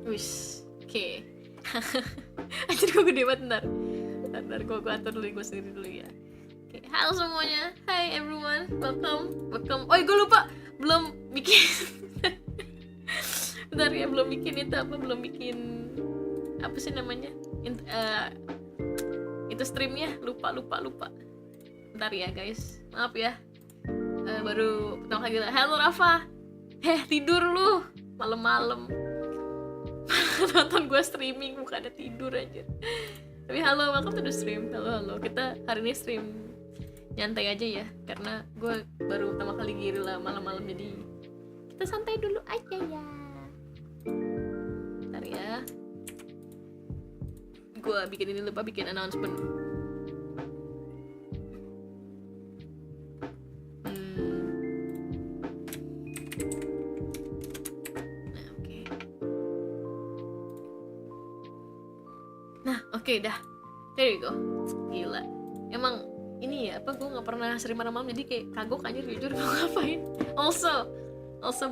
Wis, oke. Anjir gue gede banget, ntar gue atur dulu, gue sendiri dulu ya. Oke, halo semuanya, hi everyone, welcome. Oh gue lupa, belum bikin. Bentar ya, belum bikin apa sih namanya? Itu streamnya, lupa. Bentar ya guys, maaf ya. Baru pertama kali. Halo Rafa. Tidur lu malam-malam. Nonton gue streaming, bukan ada tidur aja. Tapi halo, welcome to the stream. Halo. Kita hari ini stream nyantai aja ya, karena gue baru pertama kali Guerilla malam-malam, jadi kita santai dulu aja ya. Bentar ya. Gue bikin announcement. Oke, dah. There you go. Gila. Emang ini ya, gue gak pernah stream malam-malam, jadi kayak kagok aja jujur gue ngapain. Also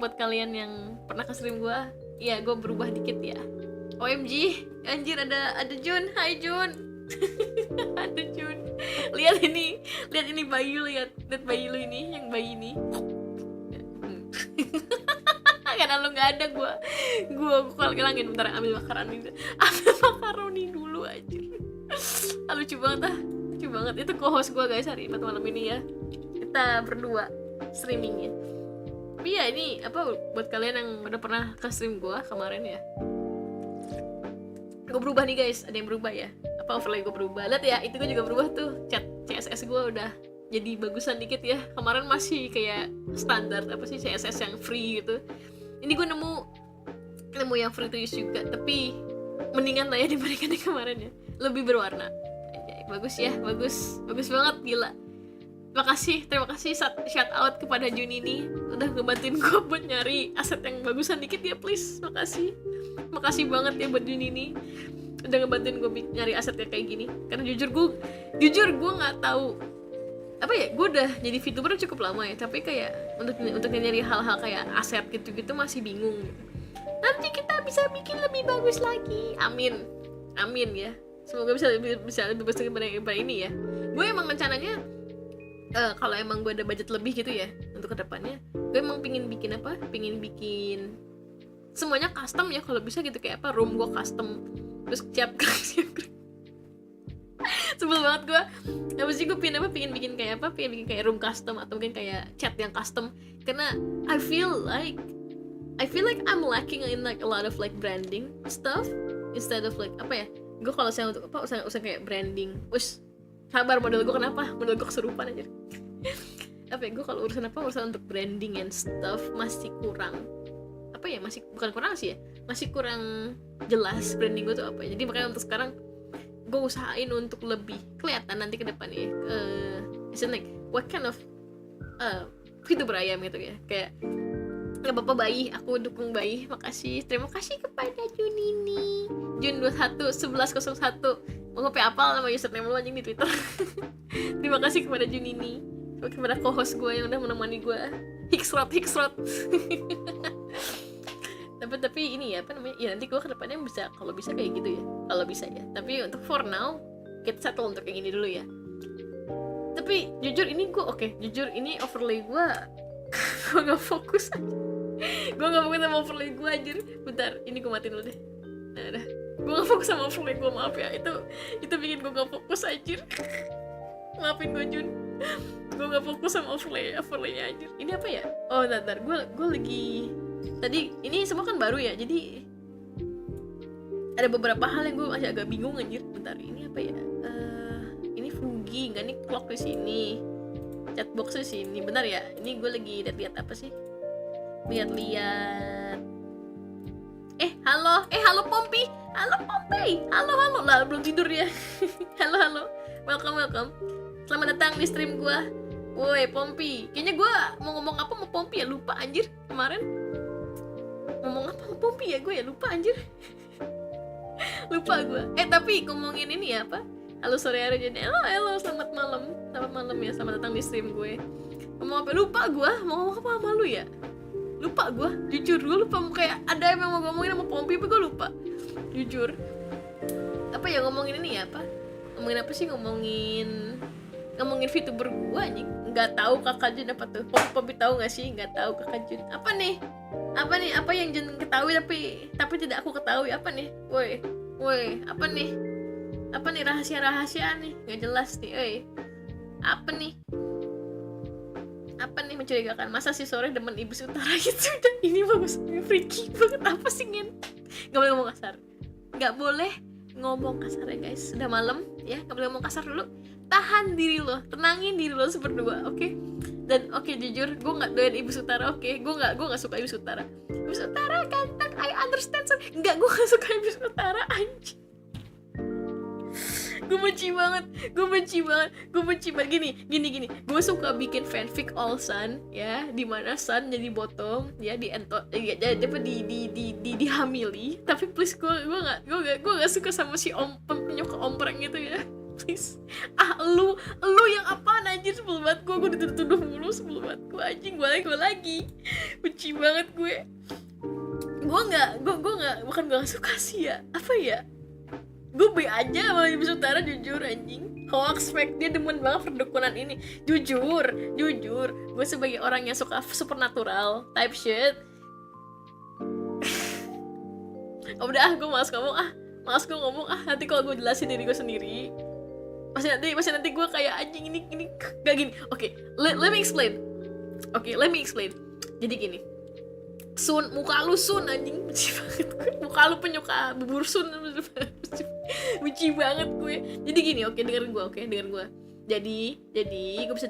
buat kalian yang pernah ke stream gue, ya gue berubah dikit ya. OMG, anjir ada Jun. Hai Jun. Ada Jun. Lihat ini bayi, lihat bayi lu ini, yang bayi ini. Karena lu nggak ada, gue hilangin. Bentar, ambil makaroni dulu aja. Lucu banget itu co-host gue guys hari malam ini ya, kita berdua streamingnya. Tapi ya ini buat kalian yang udah pernah ke stream gue kemarin ya, gue berubah nih guys, ada yang berubah ya, overlay gue berubah. Lihat ya, itu gue juga berubah tuh, chat CSS gue udah jadi bagusan dikit ya. Kemarin masih kayak standar CSS yang free gitu. Ini gue nemu yang free to use juga, tapi mendingan lah ya dibandingkan yang kemarin ya, lebih berwarna. Bagus ya, bagus banget, gila. Terima kasih shout out kepada Jun ini udah ngebantuin gue buat nyari aset yang bagusan dikit ya, please. Makasih banget ya buat Jun ini udah ngebantuin gue nyari aset kayak gini. Karena jujur gue nggak tahu gue udah jadi VTuber cukup lama ya, tapi kayak untuk nyari hal-hal kayak aset gitu masih bingung. Nanti kita bisa bikin lebih bagus lagi, amin ya, semoga bisa lebih bagus daripada ini ya. Gue emang rencananya kalau emang gue ada budget lebih gitu ya untuk kedepannya, gue emang pingin bikin semuanya custom ya kalau bisa gitu, kayak room gue custom, terus siap sebel banget gue. Gue pingin bikin kayak room custom, atau mungkin kayak chat yang custom, karena I feel like I'm lacking in like a lot of like branding stuff instead of like gue kalau saya untuk usah kayak branding. Sabar, model gue kesurupan aja. Gue kalau urusan untuk branding and stuff masih kurang bukan kurang sih ya, masih kurang jelas branding gue tuh apa ya. Jadi makanya untuk sekarang gue usahain untuk lebih kelihatan nanti ke depannya isn't like what kind of VTuber ayam gitu ya, kayak nggak apa-apa bayi, aku dukung bayi. Terima kasih kepada Jun ini, Jun 211101. Mau ngopi apal nama username lu anjing di Twitter. Terima kasih kepada Jun ini, kepada co-host gue yang udah menemani gue. Hiksrot. tapi ini ya ya nanti gue kedepannya bisa, kalau bisa kayak gitu ya, kalau bisa ya. Tapi untuk for now kita settle untuk yang ini dulu ya. Tapi jujur ini overlay gue gue nggak fokus sama overlay gue anjir. Bentar, ini gue matiin dulu deh. Nah udah, gue nggak fokus sama overlay gue, maaf ya, itu bikin gue nggak fokus anjir. Maafin gue Jun, gue nggak fokus sama overlaynya anjir. Ini apa ya? Oh bentar, gue lagi tadi, ini semua kan baru ya, jadi ada beberapa hal yang gue masih agak bingung anjir. Bentar, ini apa ya? Ini Fugi nggak nih, clock di sini, chatbox di sini. Bentar ya, ini gue lagi lihat apa sih? Lihat. Halo Pompi. Halo lah, belum tidur ya. Halo. Welcome. Selamat datang di stream gue. Woi Pompi, kayaknya gue mau ngomong apa sama Pompi ya, lupa anjir. Kemarin ngomong apa sama Pompi ya, gue ya lupa anjir. Lupa gue. Tapi ngomongin ini ya halo sore hari, jadi halo selamat malam ya, selamat datang di stream gue. Ngomong apa, lupa gue mau ngomong apa sama lu ya. lupa gue, jujur gue lupa. Kayak ada yang mau ngomongin sama Pompi tapi gue lupa, jujur. Apa ya, ngomongin ini ya, ngomongin apa sih, ngomongin VTuber gue anjing. Nggak tahu kakak Jun apa tuh, Pompi tahu nggak sih? Nggak tahu kakak Jun apa nih, apa yang Jun ketahui tapi tidak aku ketahui, apa nih, woi, apa nih rahasia nih, nggak jelas nih, apa nih mencurigakan. Masa sih sore demen iblis utara gitu? Dan ini bagus, freaky banget. Apa sih, Ngen? Nggak boleh ngomong kasar, nggak boleh ngomong kasar ya guys, udah malam ya, nggak boleh ngomong kasar dulu. Tahan diri lo, tenangin diri lo berdua, oke? Dan oke, jujur gue nggak doyan iblis utara, oke? Gue nggak suka iblis utara. Iblis utara ganteng, I understand. Nggak, gue nggak suka iblis utara, anjing. Gue benci banget. Gini. Gue suka bikin fanfic all Sun, ya, dimana Sun jadi bottom, ya, dihamili. Tapi please, gue nggak suka sama si penyuka ompreng itu ya. Please. Lu yang apaan anjir, sebel banget gue dituduh mulu, sebel banget gue anjing. Gue lagi benci banget gue nggak, bukan gue nggak suka sih ya, apa ya, gue be aja sama iblis utara, jujur anjing. Hoax fake, dia demen banget perdukunan ini. Jujur gue sebagai orang yang suka supernatural type shit. Udah, gue malas ngomong. Nanti kalau gue jelasin diri gue sendiri, masih nanti gue kayak anjing, ini gak gini. Oke, let me explain. Jadi gini, Sun, muka lu Sun anjing, benci banget gue. Muka lu penyuka bubur Sun, benci banget gue. Jadi gini, oke, dengerin gue. Jadi gue bisa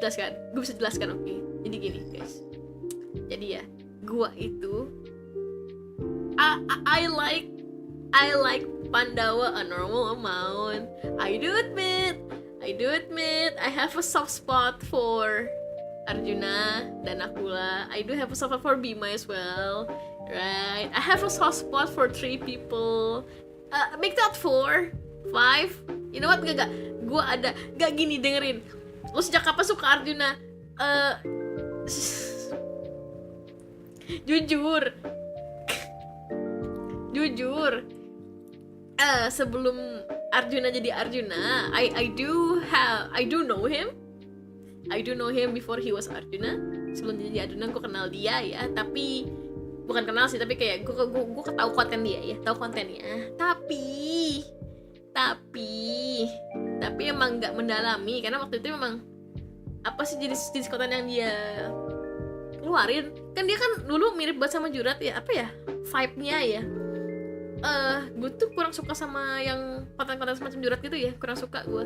jelaskan, oke. Jadi gini guys, jadi ya, gue itu I like Pandawa a normal amount. I do admit I have a soft spot for Arjuna dan Akula. I do have a soft spot for Bima as well, right? I have a soft spot for 3 people. Make that 4, 5. You know what? Gak. Gue ada. Gak, gini, dengerin. Lo sejak kapan suka Arjuna? Jujur. Sebelum Arjuna jadi Arjuna, I do know him. I do know him before he was Arjuna. Sebelum jadi Arjuna gue kenal dia ya, tapi bukan kenal sih, tapi kayak gue tahu konten dia ya, tahu kontennya. Tapi emang nggak mendalami, karena waktu itu memang apa sih jenis konten yang dia keluarin, kan dia kan dulu mirip banget sama Jurat ya, apa ya, vibe-nya ya. Gue tuh kurang suka sama yang konten-konten semacam Jurat gitu ya, kurang suka gue.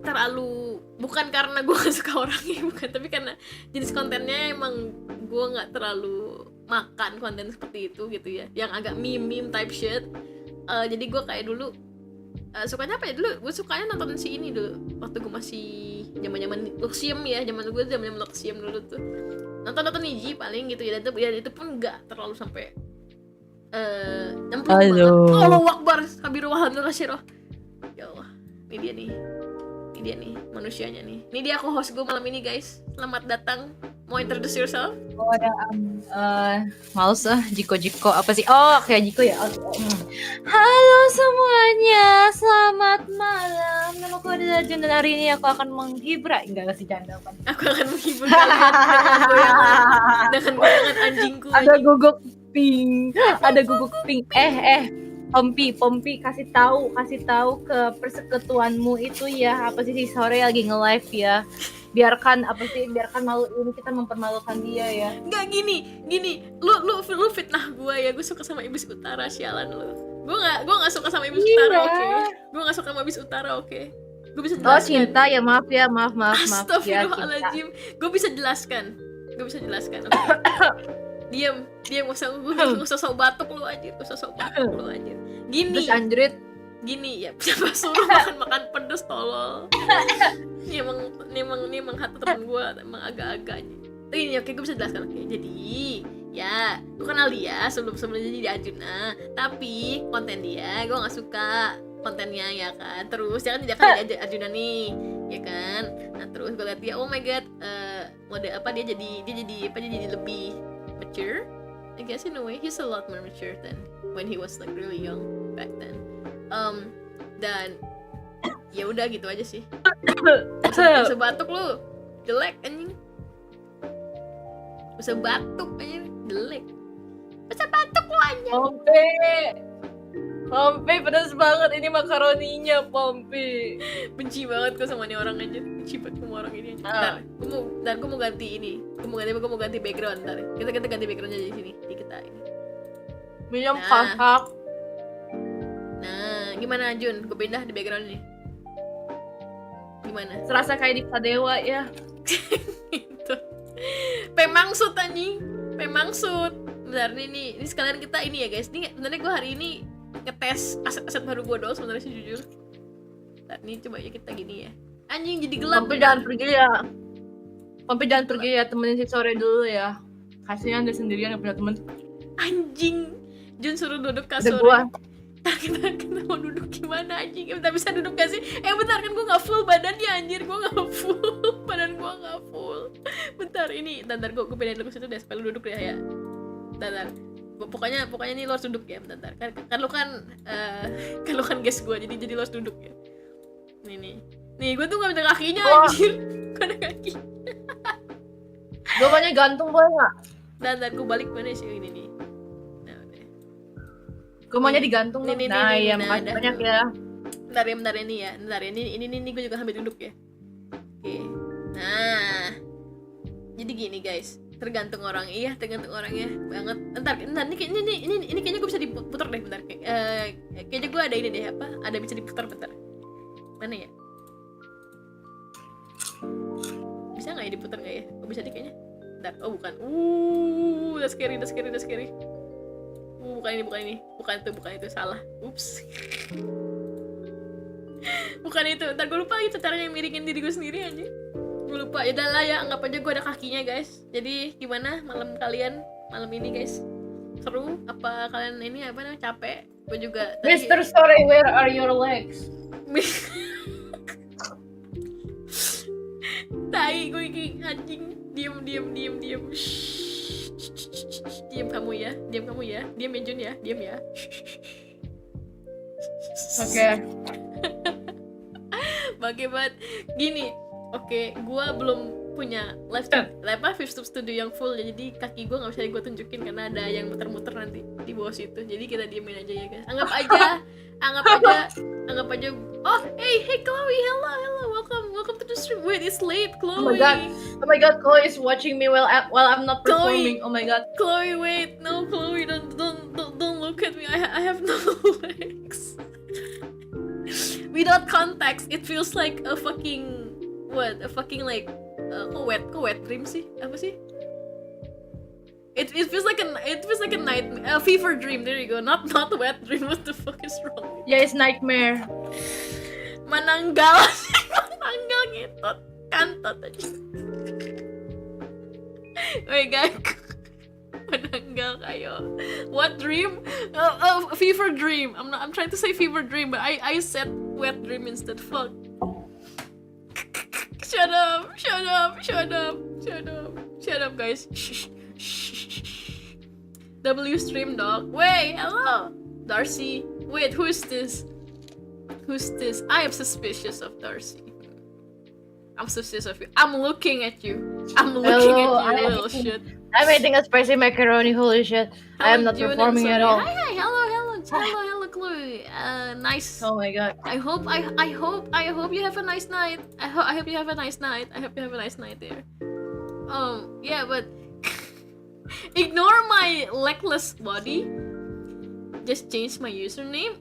Terlalu, bukan karena gue gak suka orangnya, bukan, tapi karena jenis kontennya emang gue gak terlalu makan konten seperti itu gitu ya, yang agak meme type shit. Jadi gue kayak dulu sukanya apa ya, dulu gue sukanya nonton si ini dulu waktu gue masih zaman Luxium ya, zaman Luxium dulu tuh nonton Niji paling gitu ya, dan itu pun gak terlalu sampai nyemplung banget. Allahu Akbar, Kabiruwahan Rasyirah. Ya Allah, ini dia nih manusianya nih. Ini dia aku host gue malam ini guys. Selamat datang. Mau introduce yourself? Oh ada males Jiko apa sih? Oh kayak Jiko ya. Halo semuanya, selamat malam. Nama aku adalah Jun dan hari ini aku akan menghibur. Enggak sih, canda kan. Aku akan menghibur kalian dengan goyangan anjingku. Ada guguk pink. Pompi kasih tahu ke persekutuanmu itu ya, apa sih sore lagi nge-live ya. Biarkan malu ini, kita mempermalukan dia ya. Enggak, gini. Lu fitnah gue ya. Gue suka sama iblis utara, sialan lu. Gue enggak suka sama iblis utara, oke. Gue enggak suka sama iblis utara, oke. Gue bisa jelaskan. Oh, cinta ya, maaf. Astagfirullahaladzim. Gue bisa jelaskan, oke. Diam, gak usah sok batuk lu anjir. Gini. Terus anjrit. Gini ya, siapa suruh makan pedes tolol. Ini emang hati temen gue emang agak-agak. Ini oke, gue bisa jelaskan, oke. Jadi ya, gue kenal dia sebelum jadi di Arjuna, tapi konten dia gue nggak suka kontennya ya kan. Terus dia kan jadi Arjuna nih, ya kan. Nah terus gue liat dia, oh my god, mode apa dia jadi lebih mature, I guess in a way. He's a lot more mature than when he was like really young back then. Dan ya udah gitu aja sih. Bisa batuk lu, jelek anjing. Bisa batuk anjing, jelek. Bisa batuk lu anjing. Pompi pedas banget ini makaroninya, Pompi. Benci banget gue sama ini orang aja. Benci banget sama orang ini aja. Ntar gue mau ganti ini. Gue mau ganti background ntar. Kita ganti backgroundnya di sini. Di kita ini. Minum kakak. Nah, gimana Jun? Gue pindah di background ini. Gimana? Serasa kayak di Sadewa ya. Gitu. Pemangsud anjing. Pemangsud. Bentar ini sekalian kita ini ya guys. Ini sebenarnya gue hari ini ngetes aset baru gue doang sebenarnya sih jujur. Nah, ini coba ya kita gini ya. Anjing jadi gelap. Pompi jangan pergi ya. Pompi jangan pergi ya, temenin si Sore dulu ya. Kasihan dia sendirian yang punya temen. Anjing. Jun suruh duduk kasur. Kita mau duduk gimana anjing? Kita bisa duduk gak sih? Bentar kan gue gak full badannya anjir. Gue gak full. Badan gue gak full. Bentar ini. Bentar gue pindahin dulu situ deh supaya lu duduk deh ya. Bentar. Pokoknya nih lo harus duduk ya, bentar. Kan lo kan guest gue, jadi lo harus duduk ya. Nih gue tuh gak ada kakinya anjir. Gue ada kaki. Gue banyak gantung boleh nggak? Bentar gue balik mana sih ini nih. Nah udah. Gue maunya digantung nih. Nah iya makasih banyak ya. Bentar ini ya. Bentar ini gue juga sambil duduk ya. Oke. Nah. Jadi gini guys. Tergantung orangnya banget. Entar ini kayaknya gue bisa diputar deh bentar. Kayaknya gue ada ini deh ada bisa diputar bentar. Mana ya? Bisa nggak ya diputar nggak ya? Oh bisa deh kayaknya. Bentar. Oh bukan. Udah scary. Bukan itu salah. Ups. Bukan itu. Entar gue lupa gitu caranya miringin diri gue sendiri aja. Gue lupa, ya udah lah ya, anggap aja gue ada kakinya guys. Jadi gimana malam ini guys? Seru? Apa kalian ini capek? Gue juga tadi... Mr. Sorry, where are your legs? Tai gue anjing. Diam. Diam kamu ya. Diam ya Jun ya. Diam ya. Oke. Bagaimana gini. Oke, gue belum punya live step studio yang full ya, jadi kaki gue nggak bisa gue tunjukin karena ada yang muter-muter nanti di bawah situ. Jadi kita diemin aja ya guys. Anggap aja. Oh, hey Chloe, hello, welcome to the stream. Wait, it's late, Chloe. Oh my god, Chloe is watching me while I'm not performing. Oh my god. Chloe, wait, no, Chloe, don't look at me. I have no legs. Without context, it feels like a fucking like wet dream sih? Apa sih? It feels like a nightmare, a fever dream. There you go. Not wet dream. What the fuck is wrong? Yeah, it's nightmare. Mananggal gitu. Kantot aja. Wait guys. Mananggal kayo. What dream? Fever dream. I'm trying to say fever dream, but I said wet dream instead. Fuck. Shut up, guys. Shh. W stream dog. Wait, hello, Darcy. Wait, who's this? I am suspicious of Darcy. I'm suspicious of you. I'm looking at you, little shit. I'm eating a spicy macaroni. Holy shit! I am not performing at all. Hi, hello, Chloe. Nice. Oh my god. I hope you have a nice night. I hope you have a nice night. I hope you have a nice night there. Yeah, but ignore my legless body. Just change my username.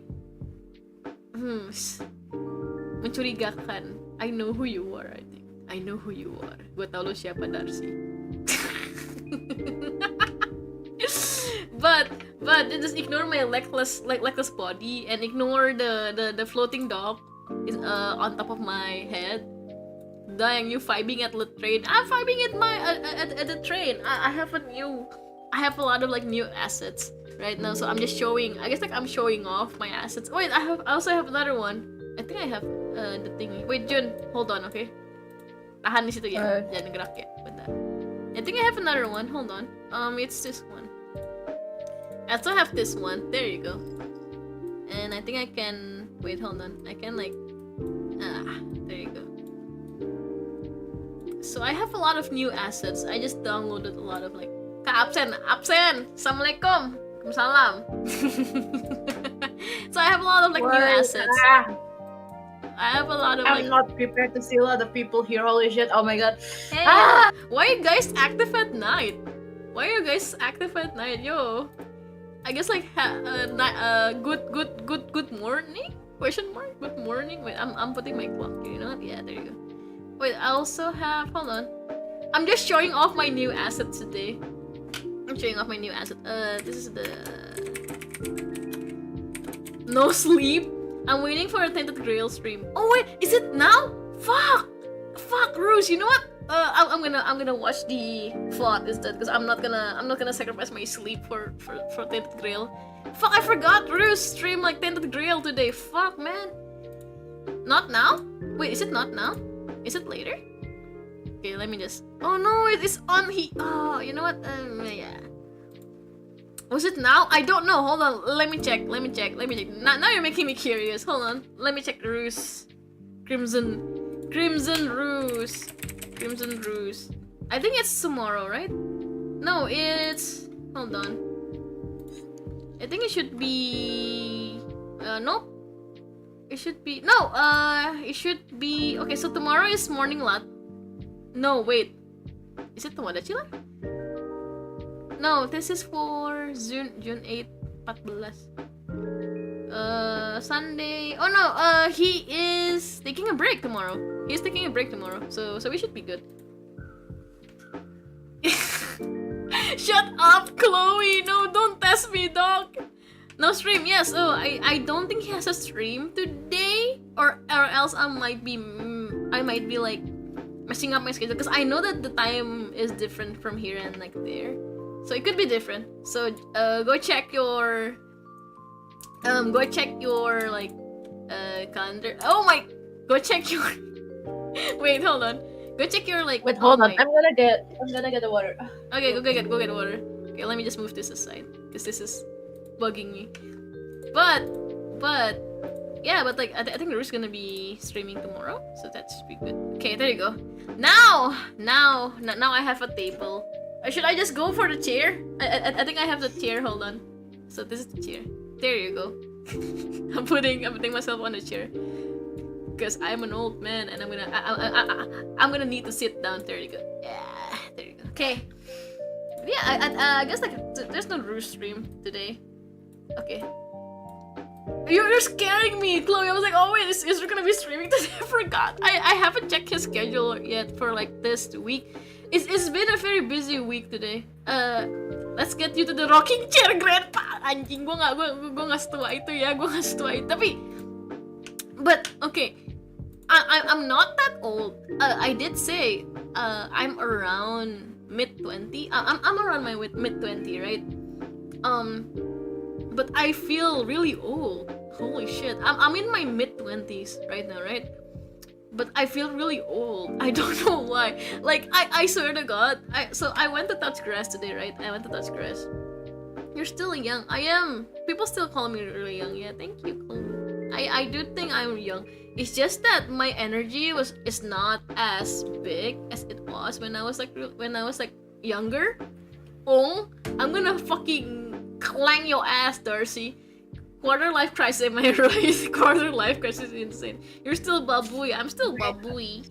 Mencurigakan. I know who you are. I think I know who you are. Gue tau lo siapa, Darcy. But just ignore my legless body and ignore the floating dog is on top of my head. Yang you vibing at the train. I'm vibing at the train. I have a lot of like new assets right now, so I'm just showing. I guess like I'm showing off my assets. Wait, I also have another one. I think I have the thingy. Wait, Jun, hold on, okay? Tahan di situ ya, jangan gerak ya, bentar. I think I have another one. Hold on. It's this one. I still have this one. There you go. And I think I can... Wait, hold on. I can like... there you go. So I have a lot of new assets. I just downloaded a lot of like... Absen! Assalamualaikum! Waalaikumsalam! So I have a lot of like new assets. I have a lot of I'm not prepared to see a lot of people here. Holy shit! Oh my god! Hey, why are you guys active at night? Why are you guys active at night, yo? I guess like good morning? Question mark? Good morning. Wait, I'm putting my clock here. You know what? Yeah, there you go. Wait, I also have. Hold on. I'm just showing off my new assets today. I'm showing off my new asset. This is the no sleep. I'm waiting for a Tainted Grail stream. Oh wait, is it now? Fuck, Ruse. You know what? I'm gonna watch the VOD instead because I'm not gonna sacrifice my sleep for Tainted Grail. Fuck, I forgot Ruse stream like Tainted Grail today. Fuck, man. Not now? Wait, is it not now? Is it later? Okay, let me just. Oh no, it is on. Oh, you know what? Yeah. Was it now? I don't know. Hold on. Let me check. Now you're making me curious. Hold on. Let me check the ruse. Crimson Ruse. I think it's tomorrow, right? No, it's... Hold on. I think it should be... Nope. It should be... No, it should be... Okay, so tomorrow is morning lot. No, wait. Is it Tomodachi lang? No, this is for June 8, 14. Sunday. Oh no, he is taking a break tomorrow. He's taking a break tomorrow, so we should be good. Shut up, Chloe! No, don't test me, dog. No stream. Yes. Oh, I don't think he has a stream today, or else I might be like messing up my schedule because I know that the time is different from here and like there. So it could be different. So go check your like calendar. Oh my, go check your wait, hold on. Go check your like Wait, hold on. I'm gonna get the water. Okay, go get water. Okay, let me just move this aside because this is bugging me. But yeah, but like I think Ru's gonna be streaming tomorrow, so that should be good. Okay, there you go. Now I have a table. Should I just go for the chair? I think I have the chair. Hold on. So this is the chair. There you go. I'm putting myself on the chair because I'm an old man and I'm gonna need to sit down. There you go. Yeah, there you go. Okay. Yeah, I guess like there's no Roost stream today. Okay. You're scaring me, Chloe. I was like, oh wait, is Roo gonna be streaming today? I forgot. I haven't checked his schedule yet for like this week. It's been a very busy week today. Let's get you to the rocking chair, Grandpa. Anjing, gue nggak setua itu ya, Tapi, but okay, I'm not that old. I did say I'm around mid-20. I'm around my mid-20, right? But I feel really old. Holy shit, I'm in my mid-20s right now, right? But I feel really old. I don't know why. Like, I swear to God. So I went to touch grass today, right? I went to touch grass. You're still young. I am. People still call me really young. Yeah, thank you, Chloe. I do think I'm young. It's just that my energy is not as big as it was when I was like younger. Ongh, I'm gonna fucking clang your ass, Darcy. Quarter life crisis, am I right? Quarter life crisis is insane. You're still babuy. I'm still babuy.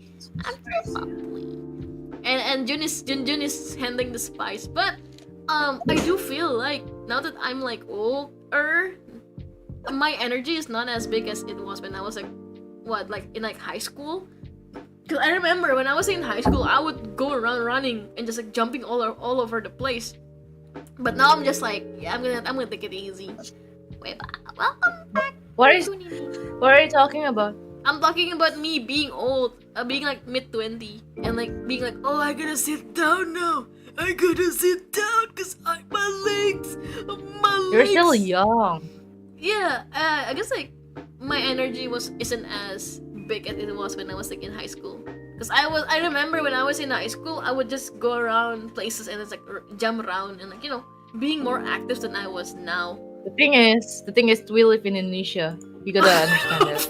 And Jun is handling the spice. But I do feel like now that I'm like older, my energy is not as big as it was when I was like in like high school. Cause I remember when I was in high school, I would go around running and just like jumping all over the place. But now I'm just like, yeah, I'm gonna take it easy. Wait, welcome back. What are you talking about? I'm talking about me being old, being like mid-20, and like being like, oh, I gotta sit down now. I gotta sit down because my legs. You're still young. Yeah, I guess like my energy isn't as big as it was when I was like in high school. Because I remember when I was in high school, I would just go around places and it's like jump around and like being more active than I was now. The thing is, we live in Indonesia. You gotta understand that.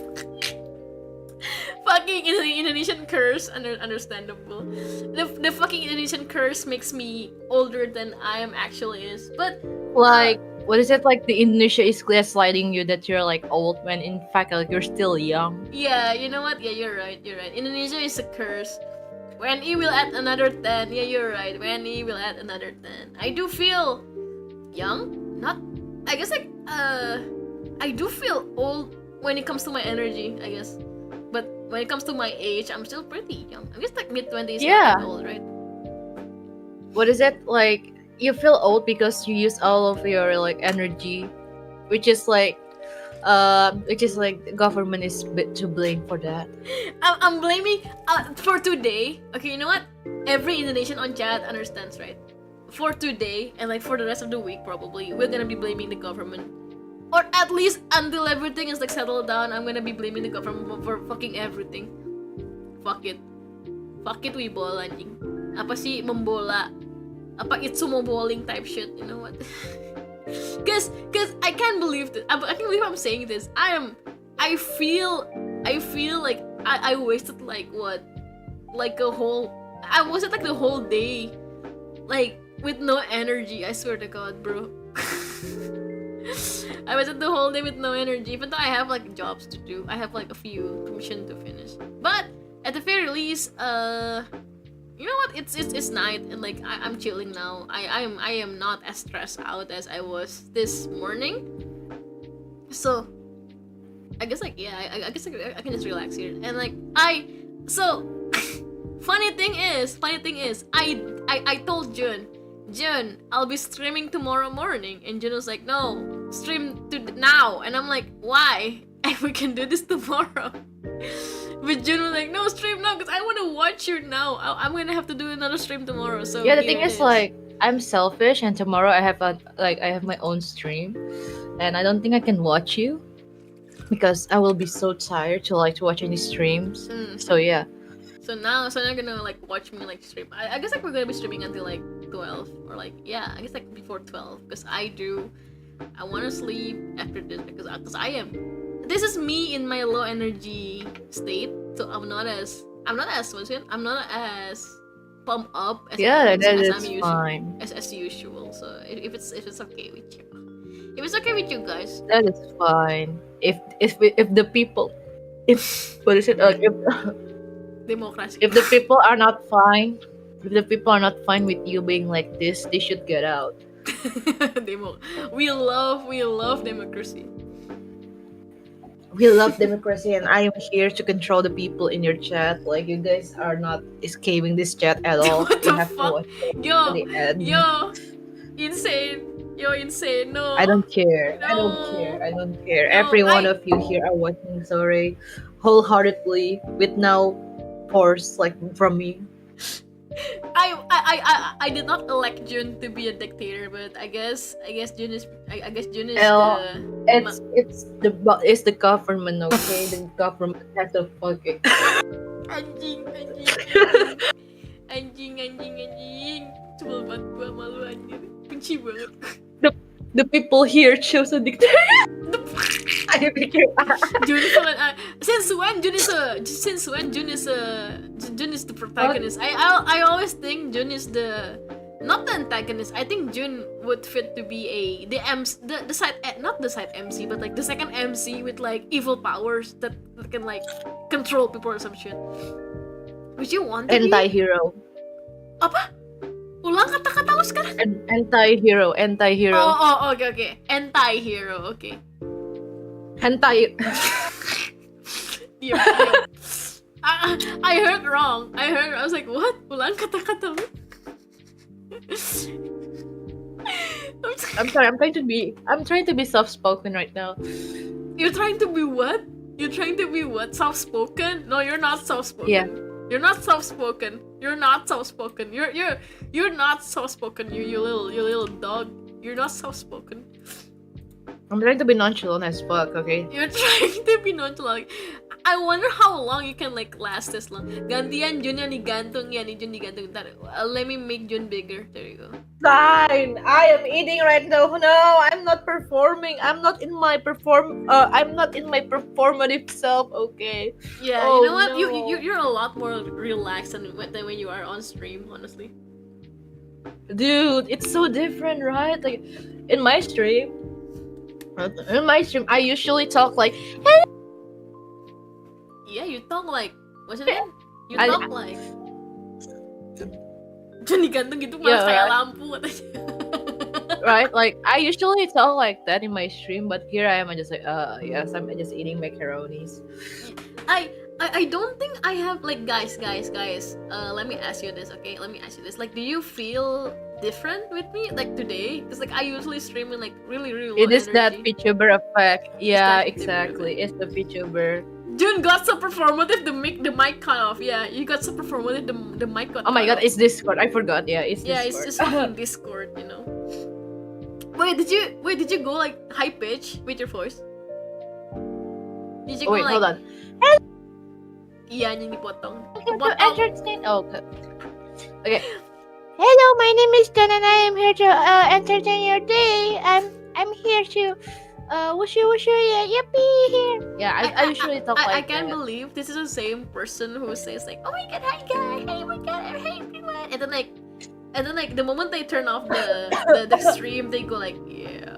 Fucking Indonesian curse, understandable. The fucking Indonesian curse makes me older than I am actually is. But Like, what is it like? The Indonesia is gaslighting you that you're like old when in fact like you're still young. yeah, you know what? Yeah, you're right. Indonesia is a curse. When he will add another 10. Yeah, you're right. When he will add another 10. I do feel young. Not. I guess like I do feel old when it comes to my energy. I guess. But when it comes to my age, I'm still pretty young. I'm just like mid-20s. Yeah. Not that old, right? What is it like? You feel old because you use all of your like energy, which is like the government is to blame for that. I'm blaming for today. Okay, you know what? Every Indonesian on chat understands, right? For today and like for the rest of the week, probably we're gonna be blaming the government, or at least until everything is like settled down. I'm gonna be blaming the government for fucking everything. Fuck it, we ball anjing. Apa sih membola? Apa Kitsunemob type shit? You know what? Cause I can't believe this. I can't believe I'm saying this. I feel like I wasted like what, like a whole. I wasted like the whole day, like with no energy. I swear to God, bro. I wasted the whole day with no energy. Even though I have like jobs to do, I have like a few commission to finish. But at the very least, you know what? It's night and like I'm chilling now. I am not as stressed out as I was this morning. So I guess like I guess like, I can just relax here and like funny thing is I told Jun, I'll be streaming tomorrow morning, and Jun was like, no, stream now, and I'm like, why? And we can do this tomorrow. But Jun was like, no, stream now, because I want to watch you now. I'm gonna have to do another stream tomorrow. So Yeah, the thing is like I'm selfish, and tomorrow I have my own stream, and I don't think I can watch you because I will be so tired to watch any streams. So yeah. So now you're gonna like watch me like stream. I guess like we're gonna be streaming until like 12 or like I guess like before 12 because I want to sleep after this because I am. This is me in my low energy state, so I'm not as pumped up as Yeah, that as is I'm fine. as usual. So if it's okay with you, if it's okay with you guys, That is fine. If the people, if what is it? democracy. If the people are not fine, with you being like this, they should get out. We love democracy. We love democracy, and I am here to control the people in your chat. Like you guys are not escaping this chat at all. What You the have to fuck? watch it to the end. Yo, insane. No. I don't care. No. I don't care. No, Every one of you here are watching Sorry wholeheartedly with no force like from me. I did not elect Jun to be a dictator, but I guess Jun is Well, it's the government, okay? The government has to fucking anjing. Sebel banget gua malu anjir. Benci banget. the people here chose a dictator. I pikir Jun is since when Jun is the protagonist? I always think Jun is not the antagonist. I think Jun would fit to be the side, not the side MC, but like the second MC with like evil powers that can like control people or some shit. Would you want to be? anti-hero. Apa? Ulang kata-kata lu sekarang. Anti-hero. Oh, okay. Anti-hero, okay. Hentai. Diam. I heard wrong. I was like, what? Ulang kata-kata lu. I'm sorry. I'm trying to be soft-spoken right now. You're trying to be what? Soft-spoken? No, you're not soft-spoken. Yeah. You're not soft-spoken. You're not soft-spoken. You're not soft-spoken. You little dog. You're not soft-spoken. I'm trying to be nonchalant as fuck, okay? You're trying to be nonchalant. I wonder how long you can like last this long. Gantian Jun yang digantung ya, nih Jun digantung. Ntar, let me make Jun bigger. There you go. Fine. I am eating right now. No, I'm not performing. I'm not in my performative self. Okay. Yeah, Oh, you know what? no. You're a lot more relaxed than when you are on stream, honestly. Dude, it's so different, right? Like in my stream, I usually talk like, Yeah, you talk like what's it name? You I- talk like Jun digantung gitu malah Yeah, kayak right. lampu katanya. right? Like I usually talk like that in my stream, but here I am. I just like, yes, I'm just eating macaronis. I don't think I have like guys. Let me ask you this, okay? Let me ask you this. Like, do you feel different with me like today? Because like I usually stream in like really low It is that energy. VTuber effect. Yeah, that VTuber exactly. It's the VTuber. Jun got so performative. The mic cut off. Yeah, you got so performative. The mic got. Oh my cut god, off. it's Discord. I forgot. Yeah, it's Yeah, Discord. it's fucking Discord. You know. Wait, did you go like high pitch with your voice? Did you Oh, go wait, like? hold on. Iya, yang dipotong. To entertain. Oh, okay. Hello, my name is Dan, and I am here to entertain your day. I'm here to wushu yeah, yippee here. Yeah, I usually talk I like can't that. believe this is the same person who says like, oh my god, hi guys, hey my god, hey everyone, and then like the moment they turn off the stream, they go like, yeah.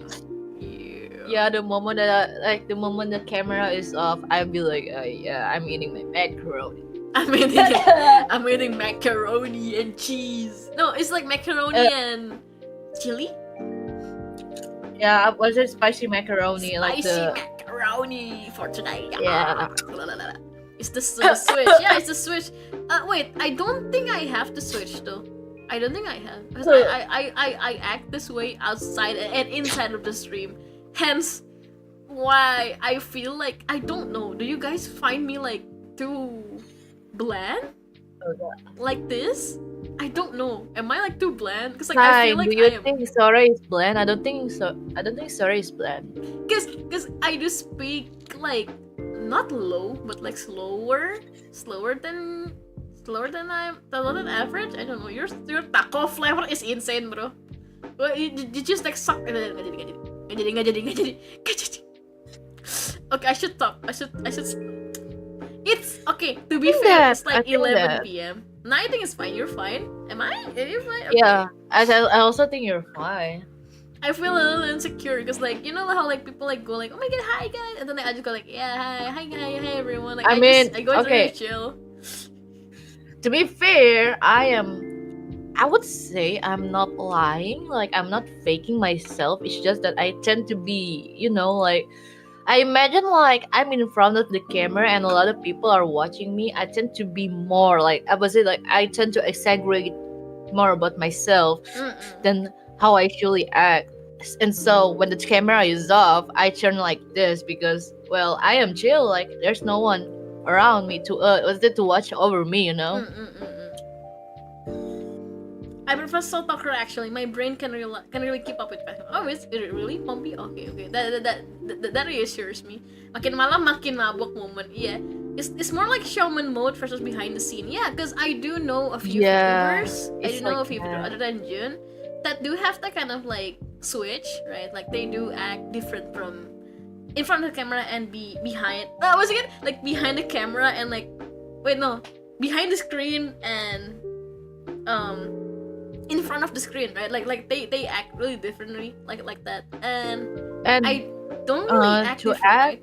Yeah, the moment that the moment the camera is off, I'll be like, yeah, I'm eating my macaroni. I'm eating macaroni and cheese. No, it's like macaroni and chili. Yeah, was it spicy macaroni? Like Spicy the macaroni for today. Yeah. It's the switch. Yeah, it's the switch. Wait, I don't think I have to switch though. I don't think I have. Because I act this way outside and inside of the stream. Hence why I feel like, I don't know. Do you guys find me like too bland? Like this? I don't know. Am I like too bland? Because like I feel like do you I am. think Sora is bland? I don't think so. I don't think Sora is bland. Because I do speak like not low, but like slower than average. I don't know. Your taco flavor is insane, bro. Well, you just like suck. Nggak jadi. Okay, I should stop. I should. It's okay. To be fair, it's like 11 p.m. No, I think it's fine. You're fine. Am I? Are you fine? Okay. Yeah, I also think you're fine. I feel a little insecure because like, you know how like people like go like, oh my god, hi guys, and then I just go like, yeah, hi guys, hi everyone. Like I go okay. really chill. To be fair, I would say I'm not lying. Like I'm not faking myself. It's just that I tend to be, like I imagine like I'm in front of the camera and a lot of people are watching me. I tend to be more like I tend to exaggerate more about myself than how I actually act. And so when the camera is off, I turn like this because, well, I am chill. Like there's no one around me to watch over me, I prefer slow talker actually. My brain can really keep up with fast. Oh, is it really Pompey? Okay. That reassures me. Makin malam makin mabok moment. Yeah. It's more like showman mode versus behind the scene. Yeah, because I do know a few YouTubers. I do know a few YouTubers other than Jun that do have that kind of like switch, right? Like they do act different from in front of the camera and behind. What's it again? Like behind the camera and like behind the screen and in front of the screen, right? Like they act really differently, like that. And I don't really act differently.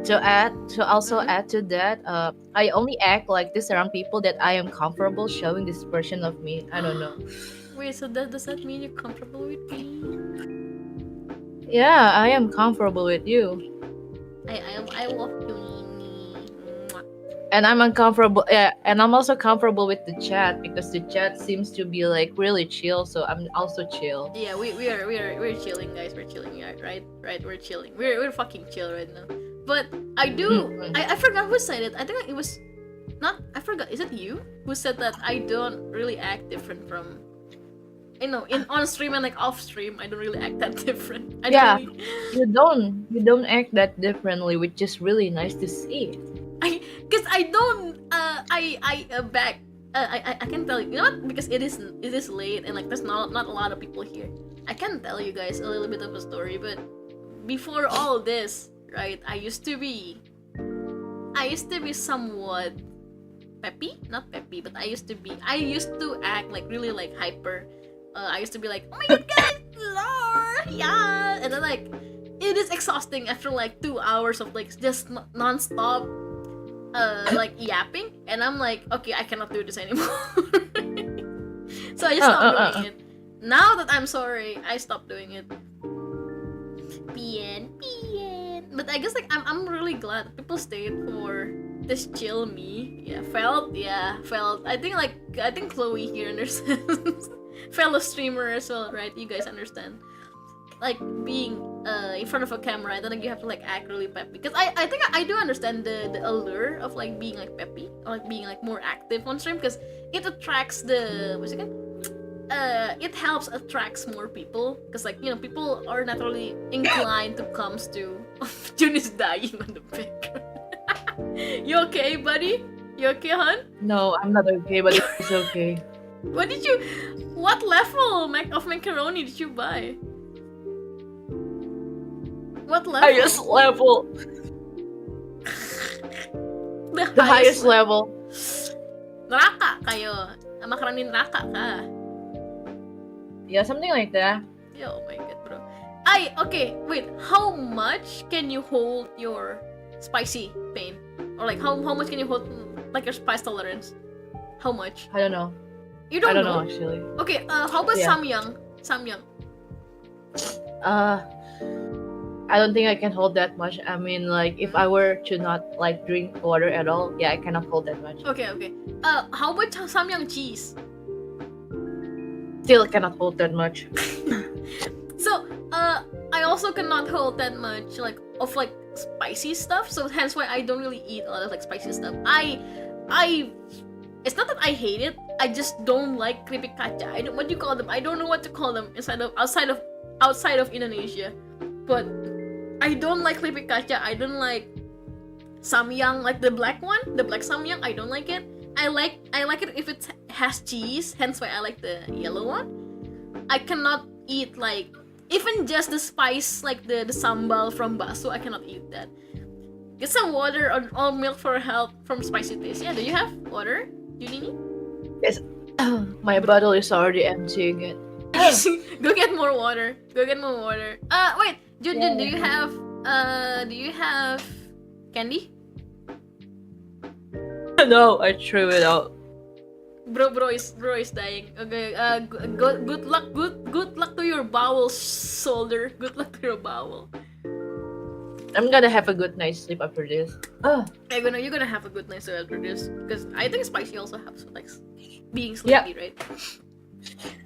To also add to that, I only act like this around people that I am comfortable showing this version of me. I don't know. Wait, so does that mean you're comfortable with me? Yeah, I am comfortable with you. I love you. And I'm uncomfortable. Yeah, and I'm also comfortable with the chat because the chat seems to be like really chill. So I'm also chill. Yeah, we're chilling, guys. We're chilling, yeah, right. We're chilling. We're fucking chill right now. But I do. I forgot who said it. I think it was not. I forgot. Is it you who said that I don't really act different from you know, in on stream and like off stream, I don't really act that different. I Yeah. don't really, You don't act that differently, which is really nice to see. because I don't back I can tell you, you know what, because it is late and like there's not a lot of people here. I can tell you guys a little bit of a story, but before all this, right, I used to be somewhat peppy, not peppy, but I used to act like really like hyper. I used to be like, oh my god guys, lore, yeah, and then like it is exhausting after like 2 hours of like just non-stop like yapping, and I'm like, okay, I cannot do this anymore. So I just stopped doing it. Now that I'm sorry, I stopped doing it. PN. But I guess like I'm really glad that people stayed for this chill me. Felt. I think Chloe here understands. Fellow streamer as well, right? You guys understand. Like being in front of a camera, and then like you have to like act really peppy. Because I think I do understand the allure of like being like peppy or like being like more active on stream, because it attracts it helps attracts more people, because like, you know, people are naturally inclined to comes to Jun is dying on the background. You okay, buddy? You okay, hon? No, I'm not okay, but it's okay. What level of macaroni did you buy? What level? Highest level. The highest level. Neraka kayo. Macaroni neraka ka. Yeah, something like that. Yeah, oh my god, bro. Okay, wait. How much can you hold your spicy pain? Or like how much can you hold like your spice tolerance? How much? I don't know. You don't I don't know? know actually. Okay, how about Yeah. Samyang? I don't think I can hold that much. I mean, like, if I were to not like drink water at all, yeah, I cannot hold that much. Okay. How about Samyang cheese? Still cannot hold that much. So, I also cannot hold that much like of like spicy stuff. So hence why I don't really eat a lot of like spicy stuff. It's not that I hate it. I just don't like keripik kaca. What do you call them? I don't know what to call them outside of Indonesia. But I don't like keripik kaca. I don't like samyang, like the black one, the black samyang. I don't like it. I like it if it has cheese. Hence why I like the yellow one. I cannot eat like even just the spice, like the sambal from baso. I cannot eat that. Get some water or milk for help from spicy taste. Yeah, do you have water, Junini? Yes. My bottle is already emptying it. Go get more water. Wait, Jun, do you have candy? No, I threw it out. Bro is dying. Okay, good luck to your bowel, soldier. Good luck to your bowel. I'm gonna have a good night's sleep after this. You're gonna have a good night after this, because I think spicy also helps with like being sleepy, right?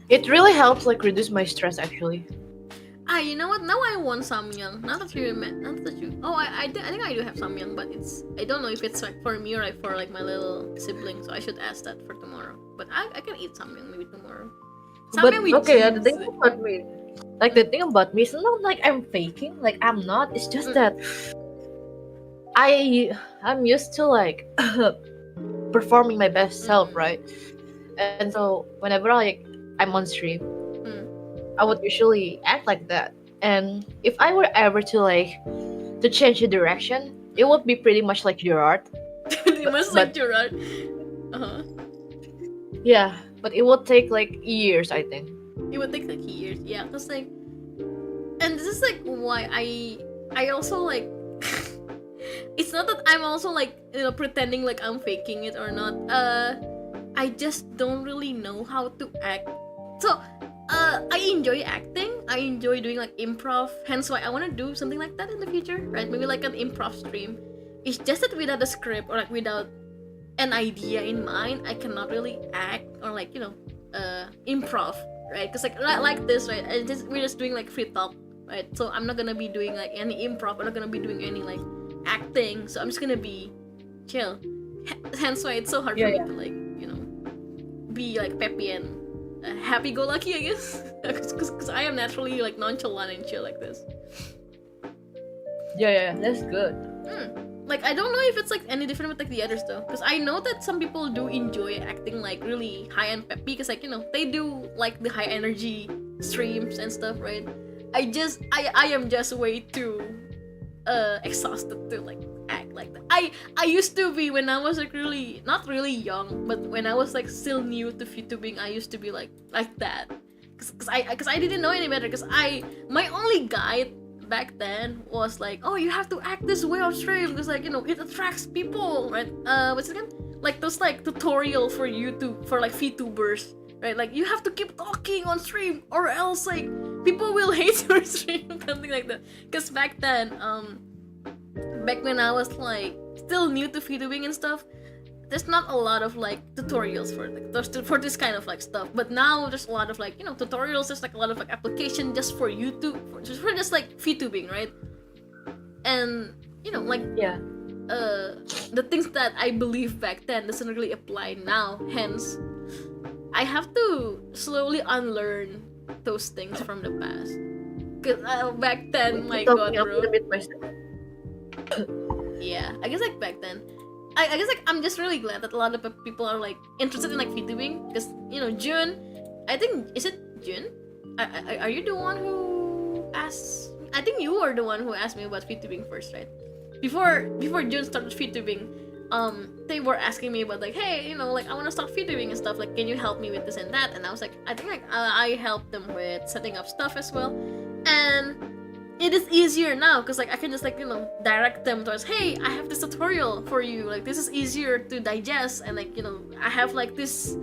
It really helps like reduce my stress actually. You know what? Now I want samyang. Not that you. I think I do have samyang, but I don't know if it's like for me or like for like my little sibling. So I should ask that for tomorrow. But I can eat samyang maybe tomorrow. But Samyang with okay, cheese. the thing about me, it's not like I'm faking. Like I'm not. It's just that I'm used to like performing my best self, right? And so whenever I'm on stream, I would usually act like that. And if I were ever to change the direction, it would be pretty much like Gerard. Pretty much like Gerard. Yeah, but it would take like years, I think. It would take like years, yeah. Cause like, and this is like why I also like. It's not that I'm also like, you know, pretending like I'm faking it or not. I just don't really know how to act. So, I enjoy acting. I enjoy doing like improv. Hence why I want to do something like that in the future, right? Maybe like an improv stream. It's just that without a script or like without an idea in mind, I cannot really act or like, you know, improv, right? Because like this, right? We're just doing like free talk, right? So I'm not gonna be doing like any improv. I'm not gonna be doing any like acting. So I'm just gonna be chill. Hence why it's so hard for me to like, you know, be like peppy and happy-go-lucky, I guess, because I am naturally like nonchalant and chill like this. Yeah, that's good. Like I don't know if it's like any different with like the others though, because I know that some people do enjoy acting like really high and peppy, because like they do like the high energy streams and stuff, right? I am just way too exhausted to like act like that. I used to be, when I was like really not really young, but when I was like still new to VTubing, I used to be like that, because I didn't know any better, because my only guide back then was like, oh, you have to act this way on stream because like it attracts people, right? What's it again, like those like tutorial for YouTube for like VTubers, right? Like you have to keep talking on stream or else like people will hate your stream, something like that. Because back then back when I was like still new to VTubing and stuff, there's not a lot of like tutorials for this kind of like stuff, but now there's a lot of like tutorials. There's like a lot of like application just for YouTube, for just like VTubing, right? And like the things that I believe back then doesn't really apply now, hence I have to slowly unlearn those things from the past, because back then, my god, bro. Yeah, I guess like back then I guess like I'm just really glad that a lot of people are like interested in like VTubing, because June, I think, is it June? Are you the one who asked? I think you were the one who asked me about VTubing first, right? Before June started VTubing, they were asking me about like, hey, like I want to start VTubing and stuff. Like, can you help me with this and that? And I was like, I think like I helped them with setting up stuff as well, and it is easier now because like I can just like direct them towards, hey, I have this tutorial for you, like this is easier to digest, and like I have like this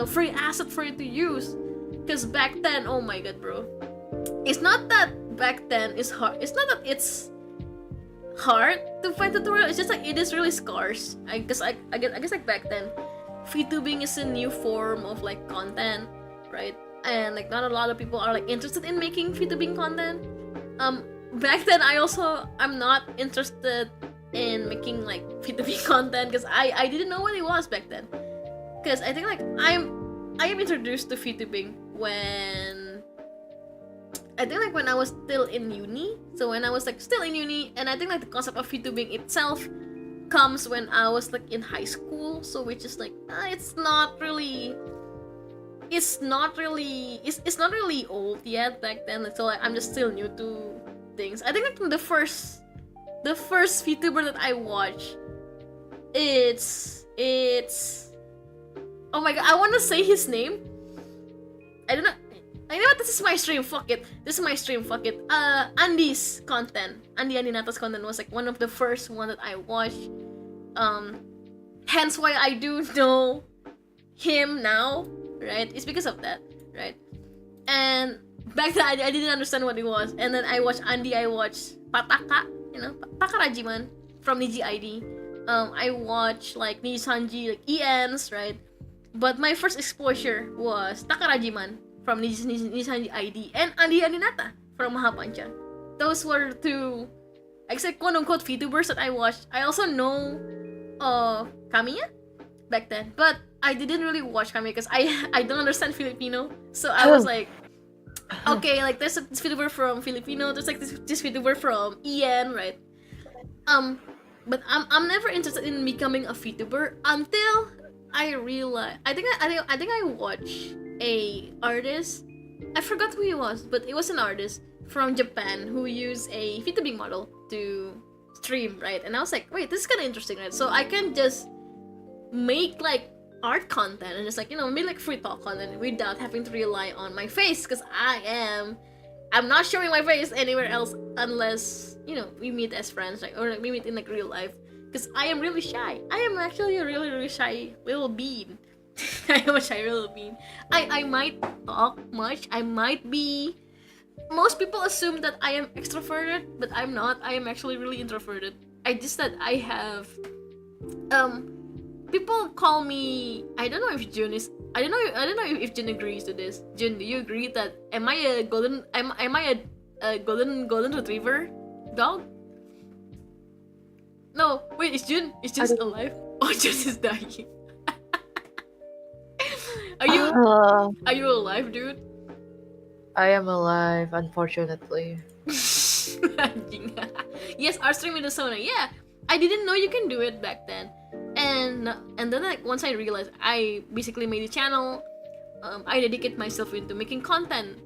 free asset for you to use. Because back then, oh my god, bro, it's not that back then is hard, it's not that it's hard to find tutorial, it's just like it is really scarce. I guess like back then VTubing is a new form of like content, right? And like not a lot of people are like interested in making VTubing content. Back then I'm not interested in making like VTubing content because I didn't know what it was back then. Because I think like I am introduced to VTubing when I was still in uni. So when I was like still in uni, and I think like the concept of VTubing itself comes when I was like in high school. So which is like it's not really old yet back then, so like, I'm just still new to things. I think like the first VTuber that I watched, it's oh my god, I want to say his name. I don't know. I know what, this is my stream. Fuck it. Andy's content. Andy Nata's content was like one of the first one that I watched. Hence why I do know him now. Right, it's because of that, right? And back then I didn't understand what it was, and then I watched Andy, I watched Pataka, Takarajiman from Niji ID. I watched like Nisanji, like ENs, right? But my first exposure was Takarajiman from Nisanji ID and Andy Aninata from Mahapancha. Those were two, I say, quote-unquote VTubers that I watched. I also know Kamiya back then, but I didn't really watch Kamiya because I don't understand Filipino, so I was like, okay, like there's this VTuber from Filipino, there's like this VTuber from EN, right? But I'm never interested in becoming a VTuber until I realized I think I watched a artist. I forgot who he was, but it was an artist from Japan who used a VTubing model to stream, right? And I was like, wait, this is kind of interesting, right? So I can just make like art content and just like make like free talk content without having to rely on my face, because I'm not showing my face anywhere else unless we meet as friends, like, or like, we meet in like real life, because I am really shy. I am actually a really, really shy little bean. I am a shy little bean. I might talk much, I might be, most people assume that I am extroverted, but I'm not. I am actually really introverted. I just that I have people call me, I don't know if Jun agrees to this. Jun, do you agree that am I a golden retriever dog? No, wait, is Jun alive? Oh, Jun is dying. Are you Are you alive, dude? I am alive, unfortunately. Anjing. Yes, art stream with the Sona. Yeah, I didn't know you can do it back then. And then like once I realized, I basically made a channel. I dedicate myself into making content,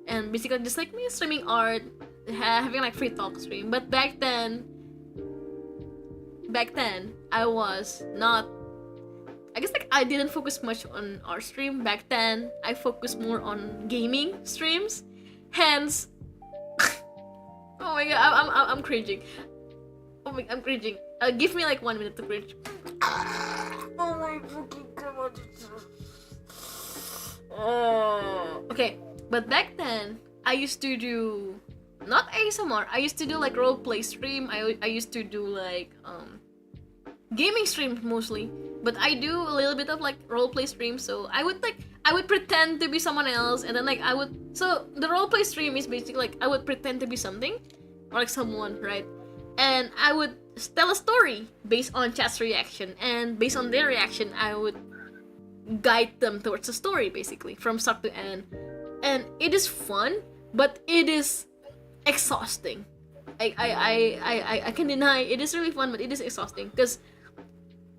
and basically just like me streaming art, having like free talk stream. But back then I was not. I guess like I didn't focus much on art stream back then. I focused more on gaming streams. Hence, oh my god, I'm cringing. Oh my, I'm cringing. Give me like 1 minute to cringe. Oh my fucking god. Oh. Okay, but back then I used to do not ASMR. I used to do like roleplay stream. I used to do like gaming streams mostly. But I do a little bit of like roleplay streams. So I would pretend to be someone else, and then like so the roleplay stream is basically like I would pretend to be something or like someone, right? And I would tell a story based on chat's reaction, and based on their reaction, I would guide them towards the story basically from start to end. And it is fun, but it is exhausting. I can deny it is really fun, but it is exhausting because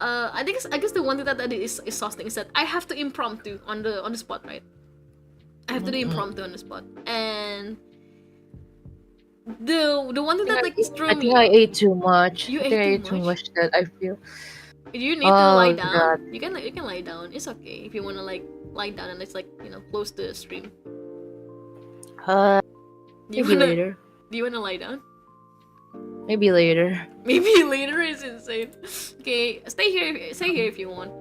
I guess the one thing that is exhausting is that I have to impromptu on the spot, right? I have to do impromptu on the spot, and the one thing that like I think I ate too much. You I think I ate ate too too much? much that I feel. You need to lie Oh down. god. You can lie down. It's okay if you wanna like lie down and it's like close to the stream. Uh, Do you maybe wanna later. do you wanna lie down? Maybe later. Maybe later is insane. Okay, stay here if you want.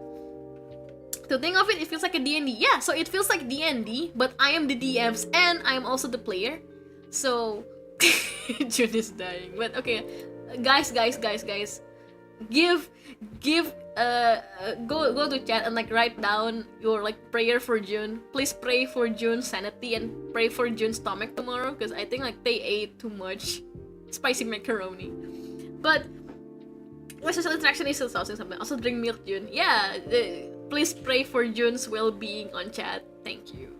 To think of it, it feels like a D&D. Yeah, so it feels like D&D, but I am the DMs and I am also the player. So June is dying. But okay, guys, give go to chat and like write down your like prayer for June. Please pray for June's sanity and pray for June's stomach tomorrow, because I think like they ate too much spicy macaroni. But my social interaction is exhausting something. Also drink milk, June. Yeah, please pray for June's well-being on chat. Thank you.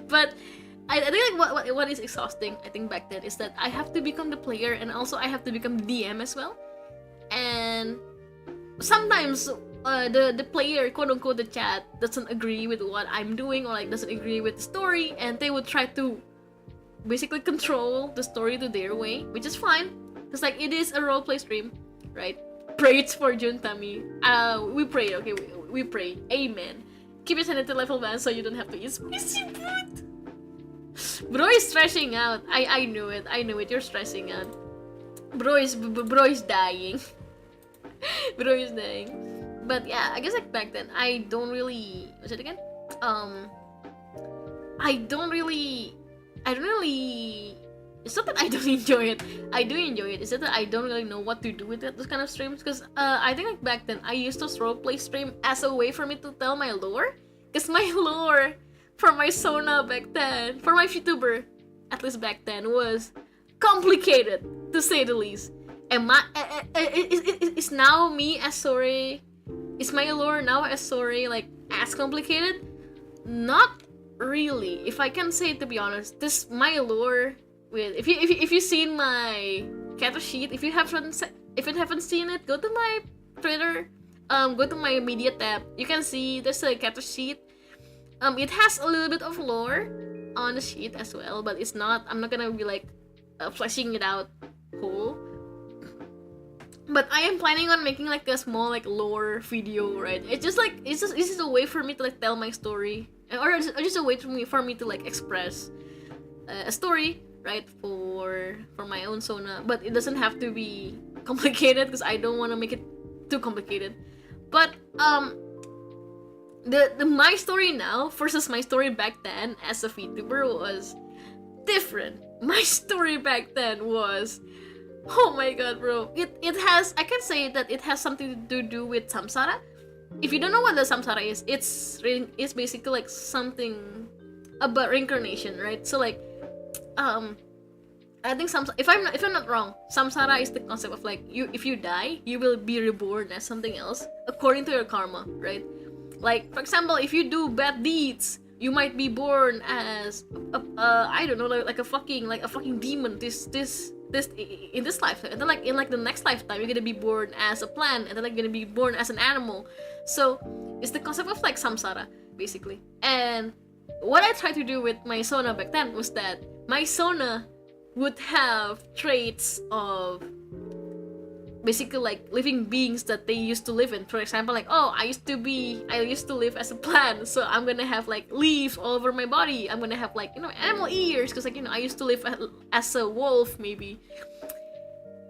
But I think like what is exhausting, I think back then, is that I have to become the player and also I have to become the DM as well. And sometimes the player, quote unquote, the chat doesn't agree with what I'm doing or like doesn't agree with the story, and they would try to basically control the story to their way, which is fine because like it is a roleplay stream, right? Pray for Jun Tami. We pray, okay? We pray. Amen. Keep your sanity level man so you don't have to eat spicy food. Bro is stressing out. I knew it. You're stressing out. Bro is dying. Bro is dying. But yeah, I guess like back then I don't really. What's it again? I don't really. It's not that I don't enjoy it. I do enjoy it. It's just that I don't really know what to do with those kind of streams. Because I think like back then I used to roleplay stream as a way for me to tell my lore. Because my lore for my Sona back then, for my VTuber, at least back then, was complicated to say the least. And it's now me as Sore. Is my lore now as Sore like as complicated? Not really. If I can say it, to be honest, this my lore with if you seen my character sheet, if you haven't seen it, go to my Twitter, go to my media tab. You can see there's a character sheet. It has a little bit of lore on the sheet as well, but it's not. I'm not gonna be like fleshing it out whole. But I am planning on making like a small like lore video, right? It's just a way for me to like tell my story, or just a way for me to like express a story, right? For my own Sona, but it doesn't have to be complicated because I don't want to make it too complicated. But the my story now versus my story back then as a VTuber was different. My story back then was, oh my god, bro. It has, I can say that it has something to do with samsara. If you don't know what the samsara is, it's basically like something about reincarnation, right? So like, I think if I'm not wrong, samsara is the concept of like if you die, you will be reborn as something else according to your karma, right? Like, for example, if you do bad deeds, you might be born as I don't know, like a fucking demon. This in this lifetime, and then like in like the next lifetime, you're gonna be born as a plant, and then like gonna be born as an animal. So it's the concept of like samsara, basically. And what I tried to do with my Sona back then was that my Sona would have traits of basically like living beings that they used to live in. For example, like, oh, I used to live as a plant, so I'm gonna have like leaves all over my body. I'm gonna have like, you know, animal ears, because like, you know, I used to live as a wolf maybe.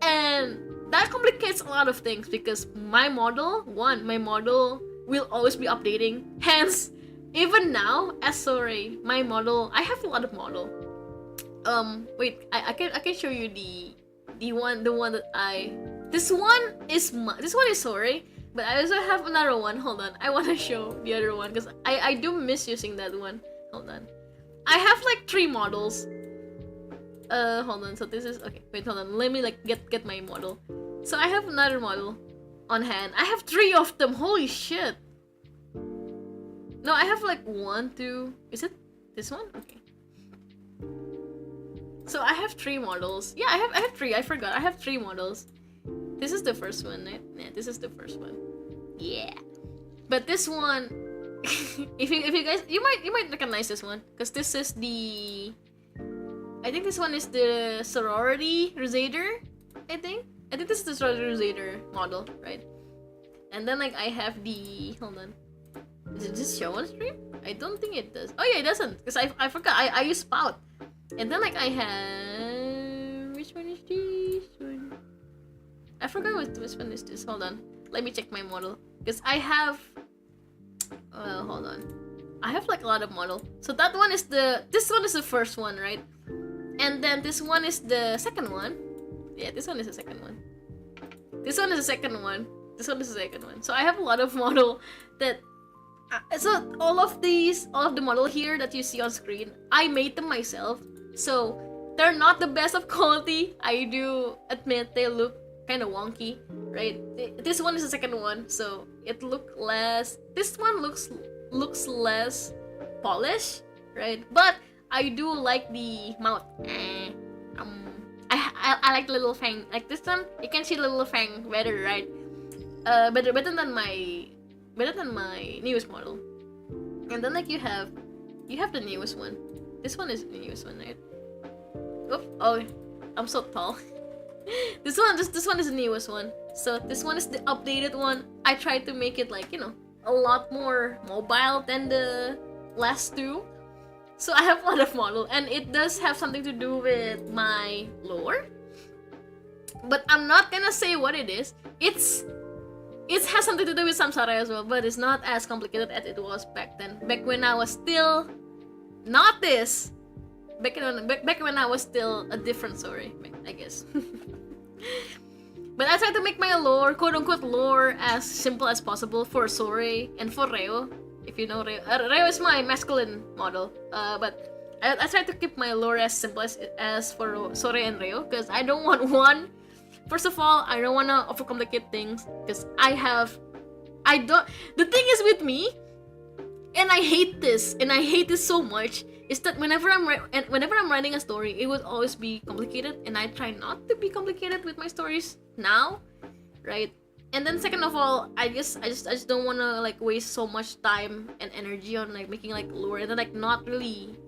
And that complicates a lot of things, because my model will always be updating. Hence, even now as Sore, my model, I have a lot of model. Wait, I can show you the one that this one is Sore, but I also have another one. Hold on, I want to show the other one because I do miss using that one. Hold on, I have like 3 models. Hold on. So this is okay. Wait, hold on. Let me like get my model. So I have another model on hand. I have 3 of them. Holy shit. No, I have like 1, 2. Is it this one? Okay. So I have 3 models. Yeah, I have 3. I forgot. I have 3 models. This is the first one, right? Yeah, this is the first one. Yeah. But this one, if you guys, you might recognize this one, because this is the, I think this one is the sorority Crusader. I think this is the sorority Crusader model, right? And then like I have the, hold on, does it just show on stream? I don't think it does. Oh yeah, it doesn't, because I forgot. I use Spout. And then like I have, which one is this one? I forgot which one is this. Hold on, let me check my model, because I have, hold on, I have like a lot of model. So that one is this one is the first one, right? And then this one is the second one. Yeah, this one is the second one. This one is the second one. This one is the second one. So I have a lot of model that, so all of the model here that you see on screen, I made them myself. So they're not the best of quality. I do admit they look kind of wonky, right? This one is the second one, so it look less. This one looks less polished, right? But I do like the mouth. I like the little fang. Like this one, you can see the little fang better, right? Better than my newest model. And then like you have the newest one. This one is the newest one, right? Oh, I'm so tall. This one is the newest one. So this one is the updated one. I tried to make it like, you know, a lot more mobile than the last 2. So I have a lot of model, and it does have something to do with my lore. But I'm not gonna say what it is. It has something to do with Samsara as well, but it's not as complicated as it was back then. Back when I was still not this. Back when I was still a different story, I guess. But I tried to make my lore, quote-unquote lore, as simple as possible for Sore and for Reo. If you know Reo. Reo is my masculine model. But I tried to keep my lore as simple as for Sore and Reo, because I don't want one. First of all, I don't want to overcomplicate things, because the thing is with me, and I hate this so much, is that whenever I'm writing a story, it would always be complicated, and I try not to be complicated with my stories now, right? And then second of all, I just don't want to like waste so much time and energy on like making like lore, and then like not really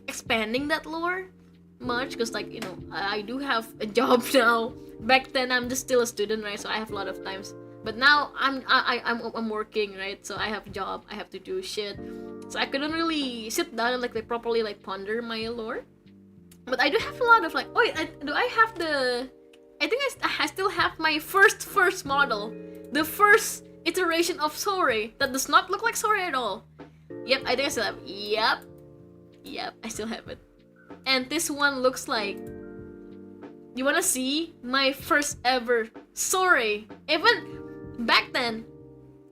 expanding that lore much, because like, you know, I do have a job now. Back then I'm just still a student, right? So I have a lot of times. But now I'm working, right? So I have a job, I have to do shit. So I couldn't really sit down and like properly like ponder my lore. But I do have a lot of like, oh wait, I think I still have my first model. The first iteration of Sore that does not look like Sore at all. Yep, I think I still have it. Yep, I still have it. And this one looks like, you wanna see my first ever Sore? Even back then,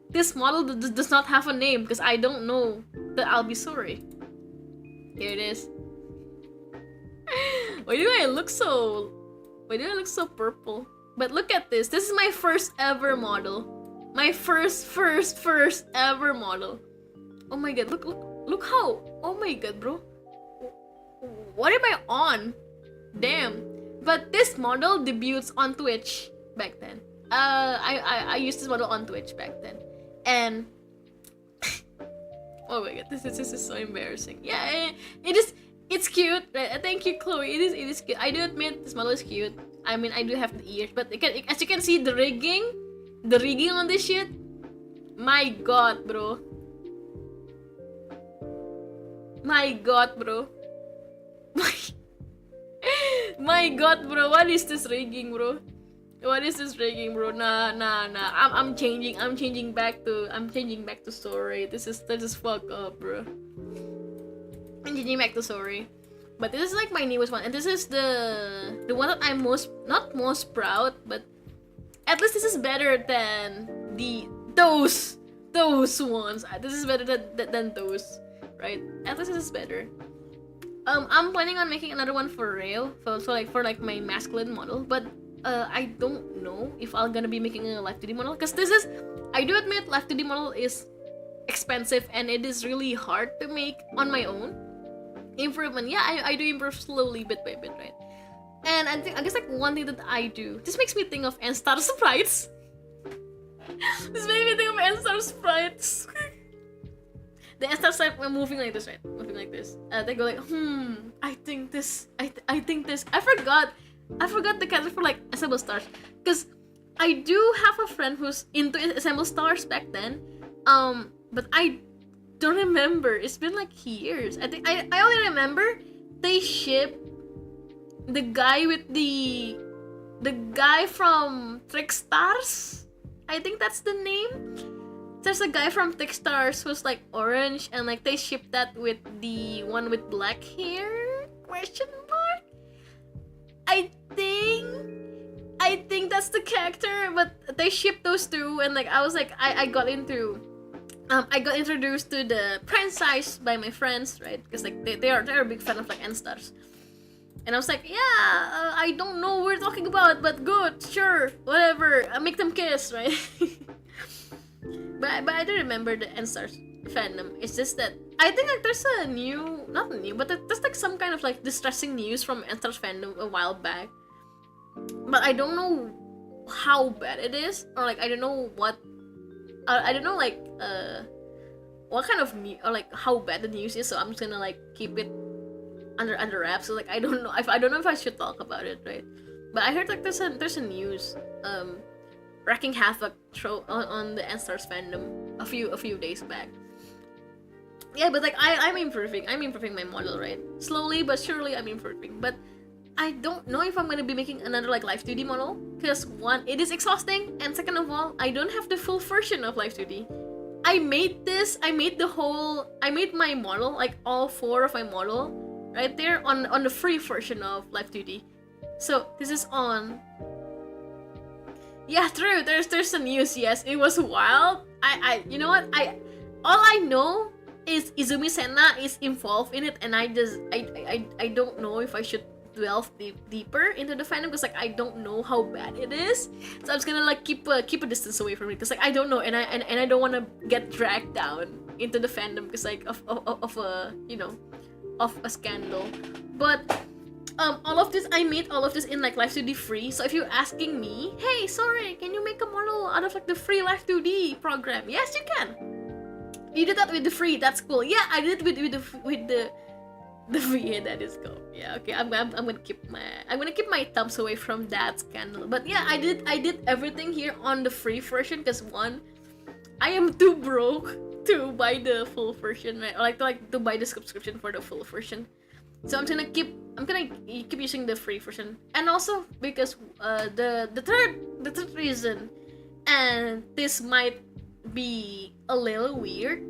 this model does not have a name, because I don't know that I'll be Sore. Here it is. Why do I look so purple? But look at this. This is my first ever model. My first ever model. Oh my god, look how. Oh my god, bro. What am I on? Damn. But this model debuts on Twitch back then. I used this model on Twitch back then. And oh my god, this is so embarrassing. Yeah, it's cute. Right? Thank you, Chloe. It is cute. I do admit this model is cute. I mean, I do have the ears, but as you can see, the rigging on this shit. My god, bro. My god, bro. My god, bro. What is this rigging, bro? What is this rigging, bro? Nah. I'm changing back to sorry. This is fuck up, bro. I'm changing back to sorry. But this is like my newest one, and this is the one that I'm not most proud, but at least this is better than those ones. This is better than those, right? At least this is better. I'm planning on making another one for Rail, so for my masculine model, but I don't know if I'm gonna be making a live 2D model, because I do admit live 2D model is expensive and it is really hard to make on my own. Improvement, yeah, I do improve slowly, bit by bit, right? And I guess like one thing that I do, this makes me think of N-Star sprites. This makes me think of N-Star sprites. The N-Star sprite moving like this, right? Moving like this. They go like, I think this. I think this. I forgot the character for like Assemble Stars, because I do have a friend who's into Assemble Stars back then. But I don't remember. It's been like years. I think I only remember they shipped the guy with the guy from Trickstars. I think that's the name. There's a guy from Trickstars who's like orange, and like they shipped that with the one with black hair? Question mark. I think that's the character, but they shipped those two, and like I was like I got introduced to the franchise by my friends, right? Because like they're a big fan of like N-Stars. And I was like, yeah, I don't know what we're talking about, but good, sure, whatever. I make them kiss, right? but I do remember the N-Stars fandom. It's just that I think like there's a but there's like some kind of like distressing news from N-Stars fandom a while back. But I don't know how bad it is, or like I don't know what kind of news, or like how bad the news is. So I'm just gonna like keep it under wraps. So like I don't know if I should talk about it, right? But I heard like there's a news wreaking havoc on the N-Stars fandom a few days back. Yeah, but like I'm improving my model, right? Slowly but surely I'm improving. But I don't know if I'm gonna be making another like Live 2D model, because one, it is exhausting, and second of all, I don't have the full version of Live 2D. I made my model, like all 4 of my model, right there on the free version of Live 2D. So this is on. Yeah, true. There's some news. Yes, it was wild. You know what? All I know is Izumi Senna is involved in it, and I don't know if I should delve deeper into the fandom, because like I don't know how bad it is. So I'm just gonna like keep a distance away from it, because like I don't know, and I don't want to get dragged down into the fandom because like of a scandal. But all of this, I made all of this in like Live 2D free. So if you're asking me, hey, sorry, can you make a model out of like the free Live 2D program? Yes, you can. You did that with the free. That's cool. Yeah, I did it with the VA. That is cool. Yeah, okay. I'm gonna keep my thumbs away from that scandal. But yeah, I did everything here on the free version, because one, I am too broke to buy the full version, right? Or like to buy the subscription for the full version. So I'm gonna keep using the free version. And also because the third reason, and this might be a little weird,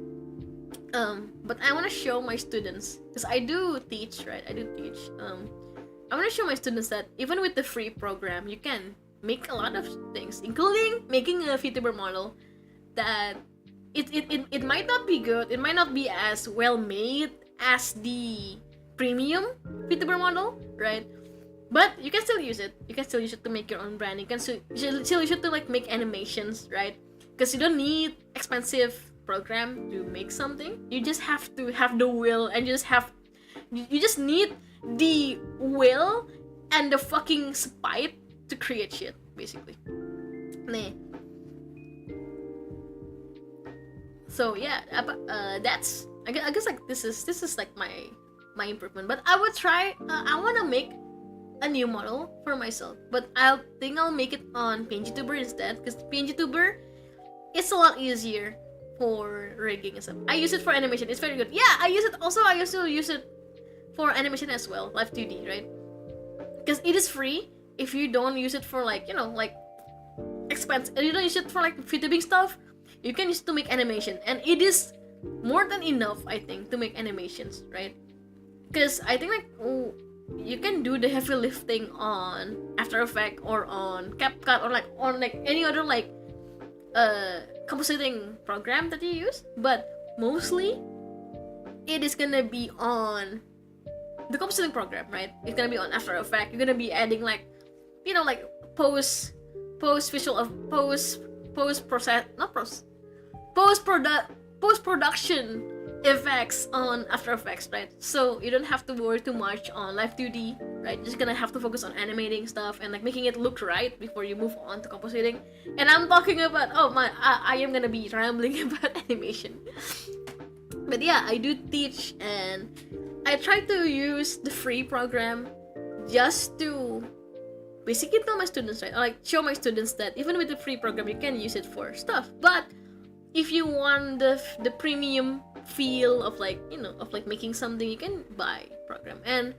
but I want to show my students, because I do teach, right? I want to show my students that even with the free program, you can make a lot of things, including making a VTuber model that it might not be good, it might not be as well made as the premium VTuber model, right? But you can still use it. You can still use it to make your own brand. You can still use it to like make animations, right? because you don't need expensive program to make something. You just have to have the will, and you just need the will and the fucking spite to create shit, basically. Nih. So yeah, that's I guess like this is like my improvement. But I would try. I wanna make a new model for myself, but I'll make it on PNGTuber instead, because PNGTuber is a lot easier for rigging and stuff. I use it for animation. It's very good. Yeah, I use it also. I also use it for animation as well, Live 2D, right? Because it is free if you don't use it for like, like expense. You don't use it for like VTubing stuff. You can use it to make animation, and it is more than enough, I think, to make animations, right? Because I think like you can do the heavy lifting on After Effects or on CapCut or like on like any other like compositing program that you use, but mostly it is gonna be on the compositing program, right? It's gonna be on After Effects. You're gonna be adding like, like post production effects on After Effects, right? So you don't have to worry too much on Live 2D, right? You're just gonna have to focus on animating stuff and like making it look right before you move on to compositing. And I'm talking about I am gonna be rambling about animation. But yeah, I do teach, and I try to use the free program just to basically tell my students, right? Or like show my students that even with the free program you can use it for stuff. But if you want the premium feel of like, of like making something, you can buy program. And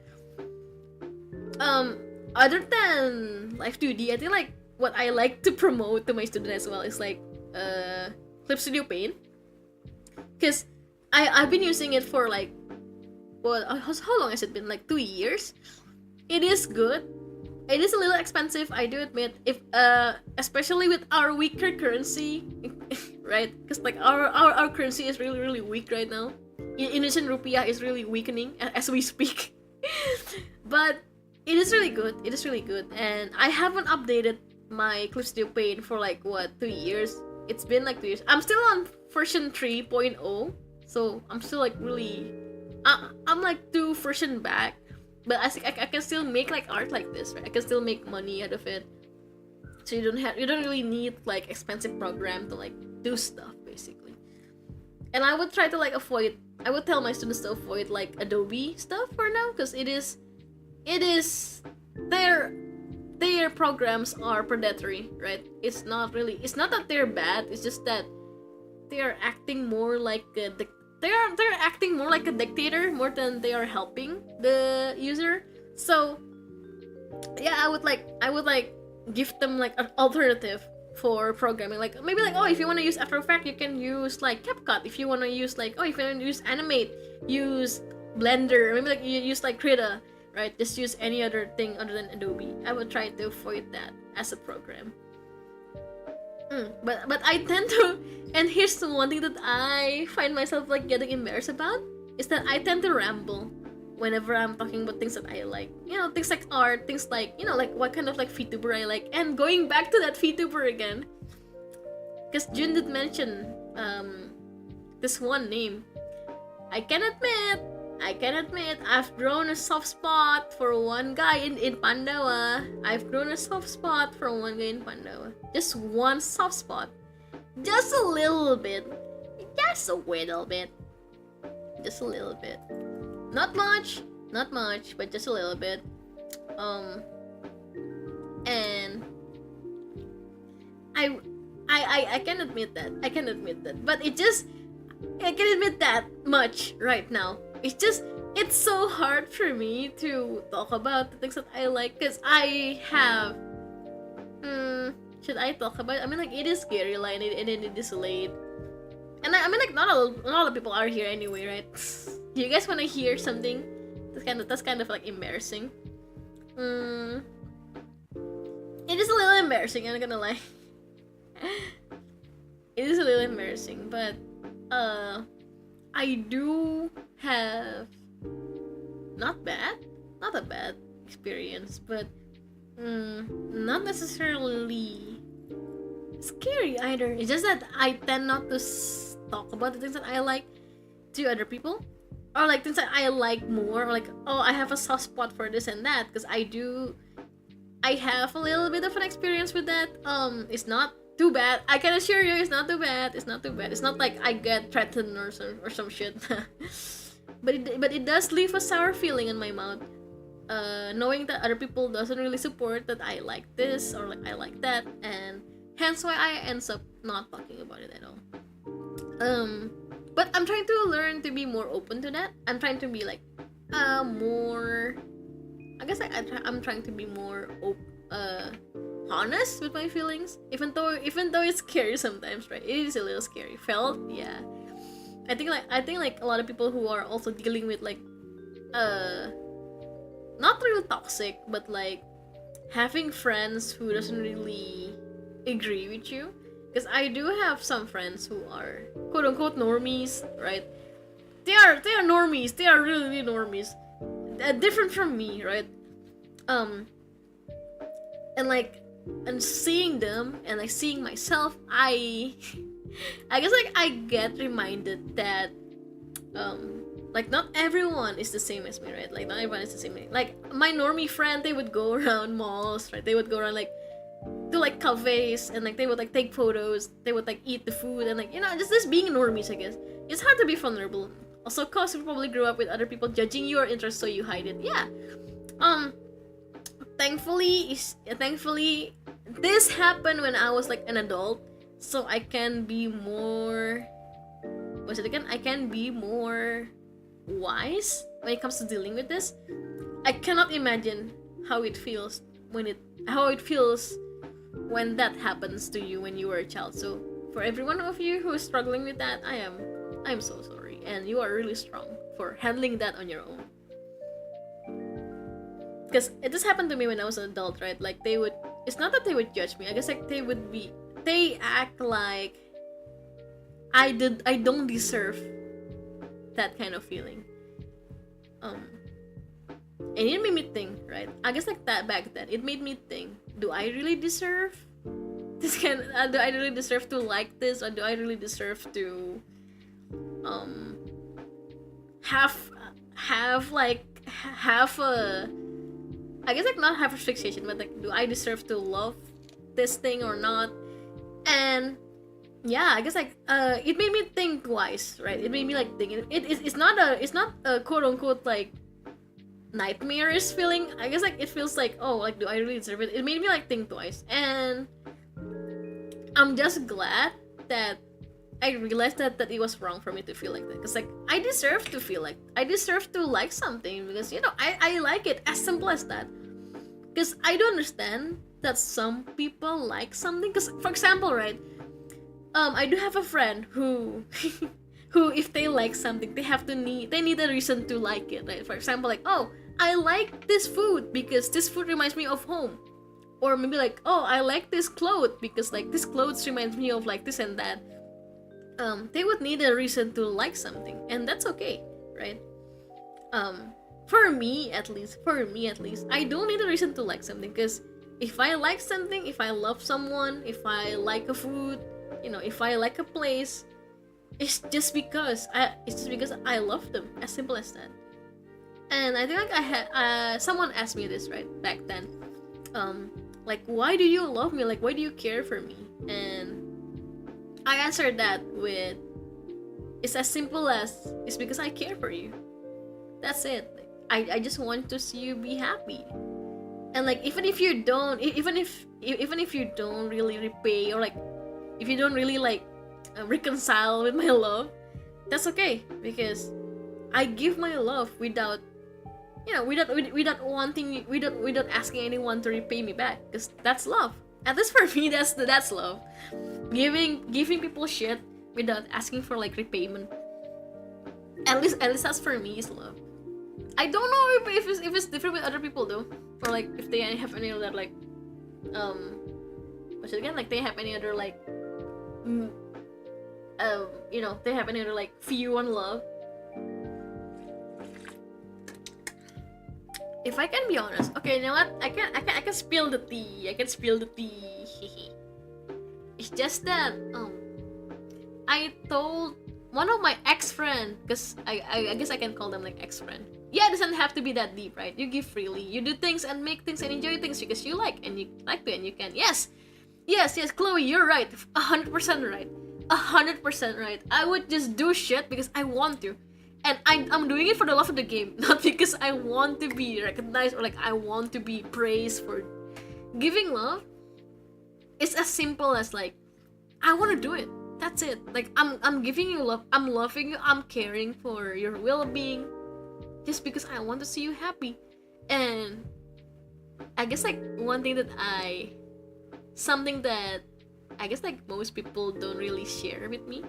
other than Live 2D, I think like what I like to promote to my students as well is like Clip Studio Paint, because I've been using it for like, how long has it been? Like 2 years. It is good. It is a little expensive, I do admit, if especially with our weaker currency, right? Because like our currency is really, really weak right now. Indonesian rupiah is really weakening as we speak. But it is really good. It is really good, and I haven't updated my Clip Studio Paint for like 2 years. It's been like 2 years. I'm still on version 3.0, so I'm still like really, I'm like 2 version back. But I can still make like art like this, right? I can still make money out of it. So you don't really need like expensive program to like do stuff, basically. And I would try to like I would tell my students to avoid like Adobe stuff for now, because it is their programs are predatory, right? It's not that they're bad, it's just that they are acting more like they're acting more like a dictator more than they are helping the user. So yeah, I would like give them like an alternative for programming, like maybe like, if you want to use After Effects, you can use like CapCut. If you want to use like, if you want to use Animate, use Blender. Maybe like you use like Krita, right? Just use any other thing other than Adobe. I would try to avoid that as a program. But I tend to, and here's the one thing that I find myself like getting embarrassed about, is that I tend to ramble whenever I'm talking about things that I like. Things like art, things like, like what kind of like VTuber I like. And going back to that VTuber again, because Jun did mention this one name. I can admit, I've grown a soft spot for one guy in Pandawa. I've grown a soft spot for one guy in Pandawa. Just one soft spot. Just a little bit. Just a little bit. Just a little bit. Not much, but just a little bit. And I can admit that. But I can admit that much right now. It's so hard for me to talk about the things that I like, because I have should I talk about it? I mean, like, it is Guerilla and it is late. And I mean, like, not a lot of people are here anyway, right? Do you guys want to hear something that's kind of like embarrassing? It is a little embarrassing, I'm not gonna lie. It is a little embarrassing, but I do have not a bad experience, but not necessarily scary either. It's just that I tend not to talk about the things that I like to other people, or like things that I like more, or like, oh, I have a soft spot for this and that, because I have a little bit of an experience with that. It's not too bad. I can assure you, it's not too bad. It's not too bad. It's not like I get threatened or some shit. but it does leave a sour feeling in my mouth. Knowing that other people doesn't really support that I like this or like I like that, and hence why I ends up not talking about it at all. But I'm trying to learn to be more open to that. I'm trying to be like more. I guess I'm trying to be more honest with my feelings, even though it's scary sometimes, right? It is a little scary. Felt, yeah. I think like a lot of people who are also dealing with like not real toxic, but like having friends who doesn't really agree with you. Because I do have some friends who are quote unquote normies, right? They are normies. They are really normies. Different from me, right? And seeing them and like seeing myself, I guess like I get reminded that like not everyone is the same as me, right? Like not everyone is the same. Like my normie friend, they would go around malls, right? They would go around like to like cafes, and like they would like take photos, they would like eat the food, and like, you know, just being normies, I guess. It's hard to be vulnerable. Also, cause you probably grew up with other people judging your interests, so you hide it. Yeah. Thankfully this happened when I was like an adult, so I can be more I can be more wise when it comes to dealing with this. I cannot imagine how it feels when that happens to you when you were a child. So for every one of you who is struggling with that, I'm so sorry, and you are really strong for handling that on your own. Because it just happened to me when I was an adult, right? Like it's not that they would judge me. I guess like they act like I don't deserve that kind of feeling. And it made me think, right? I guess like that back then, it made me think: do I really deserve this kind? Do I really deserve to like this, or do I really deserve to have a, I guess like not have a fixation, but like, do I deserve to love this thing or not? And yeah, I guess like it made me think twice, right? It made me like think. It's not a quote unquote like nightmarish feeling. I guess like it feels like, oh, like, do I really deserve it? It made me like think twice, and I'm just glad that I realized that it was wrong for me to feel like that. Because like I deserve to like something, because, you know, I like it, as simple as that. Because I do understand that some people like something. Because, for example, right, I do have a friend who who, if they like something, they need a reason to like it, right? For example, like, oh, I like this food because this food reminds me of home. Or maybe like, oh, I like this clothes because like this clothes reminds me of like this and that. They would need a reason to like something, and that's okay, right? For me at least, I don't need a reason to like something, because if I like something, if I love someone, if I like a food, you know, if I like a place, it's just because I love them, as simple as that. And I think like I had someone asked me this right back then, like, why do you love me? Like, why do you care for me? And I answered that with, it's as simple as, it's because I care for you. That's it. Like, I just want to see you be happy. And like, even if you don't really repay, or like if you don't really like reconcile with my love, that's okay, because I give my love without, you know, without asking anyone to repay me back, because that's love. At least for me, that's love. Giving people shit without asking for like repayment. At least that's for me is love. I don't know if it's different with other people though, or like if they have any other like what's it again? Like they have any other like you know, they have any other like view on love. If I can be honest, okay, you know what? I can spill the tea. It's It's just that I told one of my ex-friend, because I guess I can call them like ex-friend. Yeah, it doesn't have to be that deep, right? You give freely, you do things and make things and enjoy things because you like and you like to and you can. Yes, Chloe, you're right, 100% right, 100% right. I would just do shit because I want to, and I'm doing it for the love of the game, not because I want to be recognized or like I want to be praised for giving love. It's as simple as like I want to do it. That's it. Like I'm giving you love. I'm loving you. I'm caring for your well-being, just because I want to see you happy. And I guess like something that I guess like most people don't really share with me,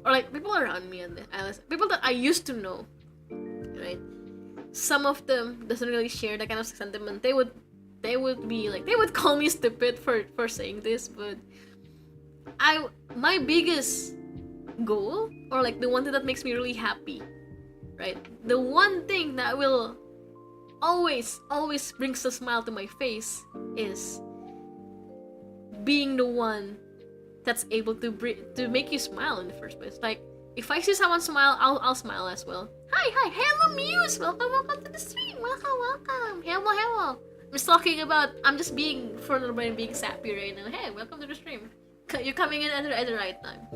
or like people around me and people that I used to know, right? Some of them doesn't really share that kind of sentiment. They would be like, they would call me stupid for saying this, but my biggest goal, or like the one thing that makes me really happy, right? The one thing that will always brings a smile to my face is being the one that's able to make you smile in the first place. Like if I see someone smile, I'll smile as well. Hi, hello Muse, welcome to the stream, welcome, hello. I'm just being vulnerable and being sappy right now. Hey, welcome to the stream. You're coming in at the right time.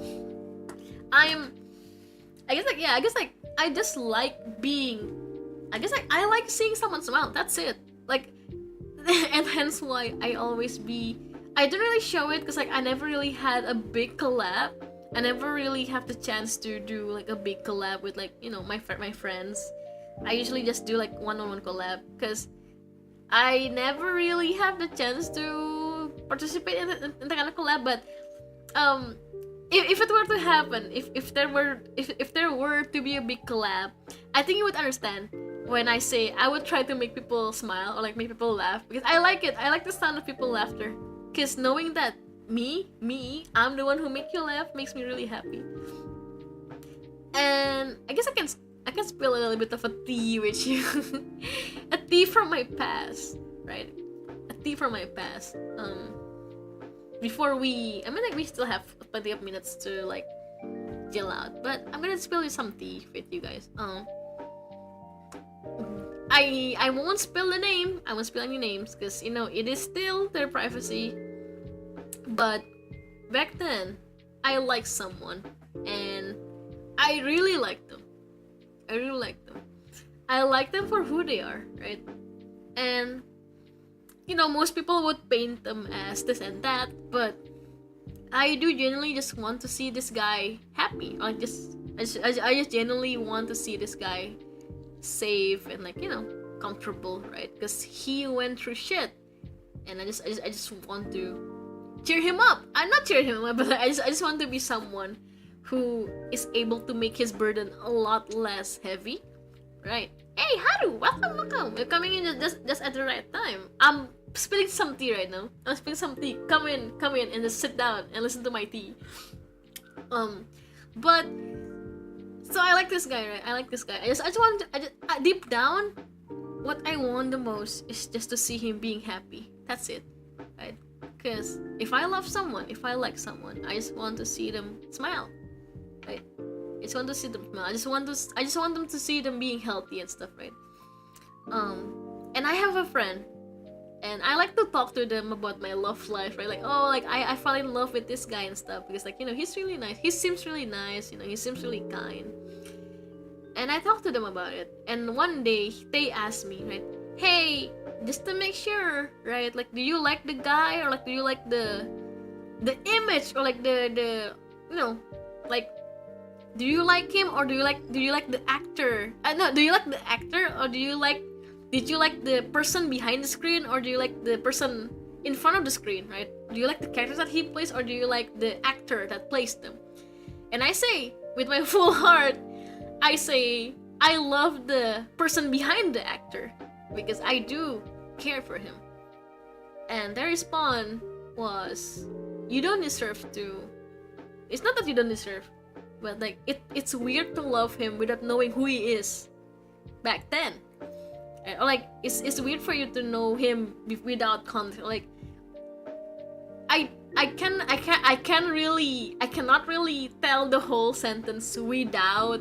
I guess I just like being, I like seeing someone smile. That's it. Like, and hence why I don't really show it, because like I never really had a big collab. I never really have the chance to do like a big collab with like, you know, my friends. I usually just do like one-on-one collab, because I never really have the chance to participate in the kind of collab. But if it were to happen, if there were to be a big collab, I think you would understand when I say I would try to make people smile or like make people laugh, because I like it. I like the sound of people laughter, because knowing that I'm the one who make you laugh makes me really happy. And I guess I can spill a little bit of a tea with you. A tea from my past, right? A tea from my past. Before we still have plenty of minutes to like chill out, but I'm gonna spill you some tea with you guys. I won't spill the name. I won't spill any names, because you know it is still their privacy. But back then, I liked someone, and I really liked them. I like them for who they are, right? And you know, most people would paint them as this and that, but I do genuinely just want to see this guy happy. I just genuinely want to see this guy safe and like, you know, comfortable, right? Because he went through shit, and I just want to cheer him up. I'm not cheering him up, but I just want to be someone who is able to make his burden a lot less heavy, right? Hey Haru, welcome. You're coming in just at the right time. I'm spilling some tea right now. I'm spilling some tea. Come in and just sit down and listen to my tea. But so I like this guy, right? I just want deep down, what I want the most is just to see him being happy. That's it, right? Because if I love someone, if I like someone, I just want to see them smile, right? I just want to see them smile. I just want them to see them being healthy and stuff, right? And I have a friend, and I like to talk to them about my love life, right? Like, oh, like I fell in love with this guy and stuff, because like, you know, he's really nice. He seems really nice, you know, he seems really kind. And I talked to them about it. And one day they asked me, right? Hey, just to make sure, right? Like, do you like the guy, or like do you like the image, or like the you know, like, do you like him, or do you like the actor? No, do you like the actor, or did you like the person behind the screen, or do you like the person in front of the screen, right? Do you like the characters that he plays, or do you like the actor that plays them? And I say, with my full heart, I say, I love the person behind the actor, because I do care for him. And their response was, you don't deserve to. It's not that you don't deserve, but like it's weird to love him without knowing who he is back then. Or like it's weird for you to know him without context. Like I cannot really tell the whole sentence without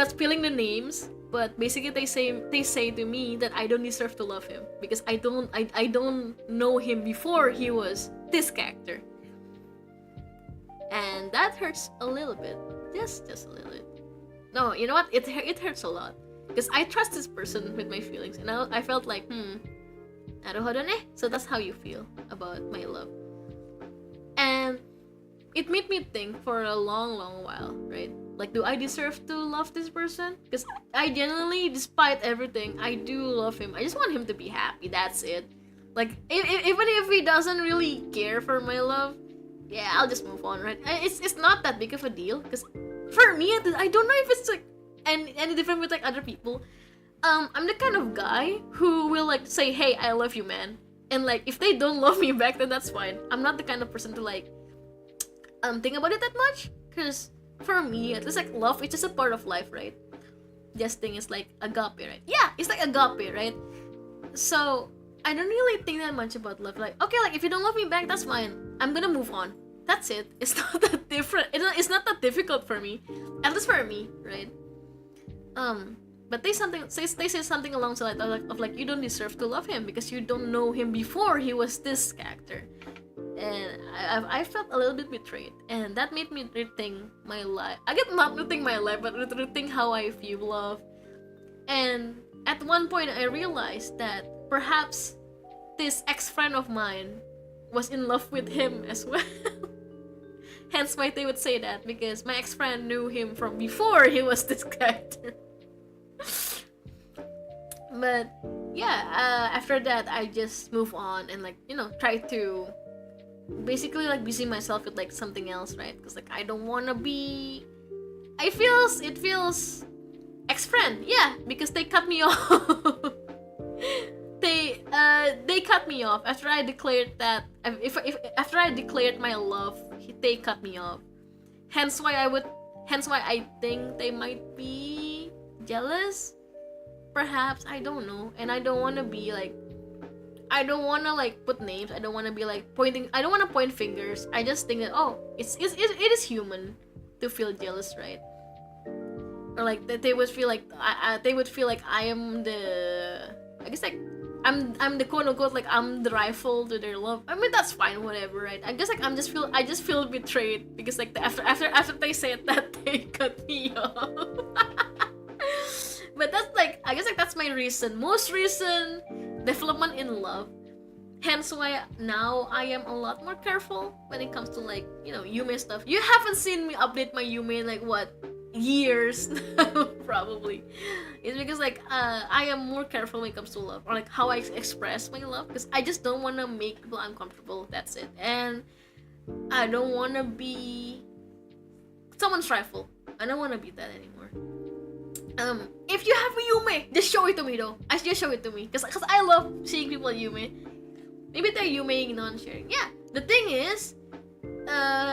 spilling the names. But basically, they say to me that I don't deserve to love him because I don't know him before he was this character, and that hurts a little bit, just a little bit. No, you know what? It hurts a lot because I trust this person with my feelings, and I felt like naruhodo ne. So that's how you feel about my love, and it made me think for a long while, right? Like, do I deserve to love this person? Because I genuinely, despite everything, I do love him. I just want him to be happy. That's it. Like, even if he doesn't really care for my love, yeah, I'll just move on, right? It's not that big of a deal. Because for me, I don't know if it's like any different with like other people. I'm the kind of guy who will like say, "Hey, I love you, man," and like if they don't love me back, then that's fine. I'm not the kind of person to like think about it that much, because for me, at least like love, it's just a part of life, right? This thing is like agape, right? Yeah, it's like agape, right? So I don't really think that much about love. Like, okay, like if you don't love me back, that's fine. I'm gonna move on. That's it. It's not that different. It's not that difficult for me, at least for me, right? But they say something along the lines of like you don't deserve to love him because you don't know him before he was this character. And I felt a little bit betrayed, and that made me rethink my life. I get not rethink my life, but rethink how I view love. And at one point, I realized that perhaps this ex-friend of mine was in love with him as well. Hence why they would say that, because my ex-friend knew him from before he was this character. But yeah, after that, I just move on and like try to basically like busy myself with like something else, right? Because like I don't want to be. It feels ex-friend, yeah, because they cut me off. They cut me off after I declared that if after I declared my love, they cut me off. Hence why I think they might be jealous, perhaps, I don't know. And I don't want to be like, I don't want to like put names. I don't want to be like pointing. I don't want to point fingers. I just think that it is human to feel jealous, right? Or like that they would feel like I am the, I guess like I'm the quote unquote like I'm the rifle to their love. I mean, that's fine, whatever, right? I guess like I just feel betrayed because like after they said that, they cut me off. But that's like, I guess like that's my most recent development in love. Hence why now I am a lot more careful when it comes to like Yume stuff. You haven't seen me update my Yume in like what, years probably. It's because like I am more careful when it comes to love, or like how I express my love, because I just don't want to make people uncomfortable. That's it. And I don't want to be someone's rifle. I don't want to be that anymore. If you have a Yume, just show it to me though. Just show it to me, because I love seeing people Yume. Maybe they're Yume non-sharing. Yeah, the thing is, they are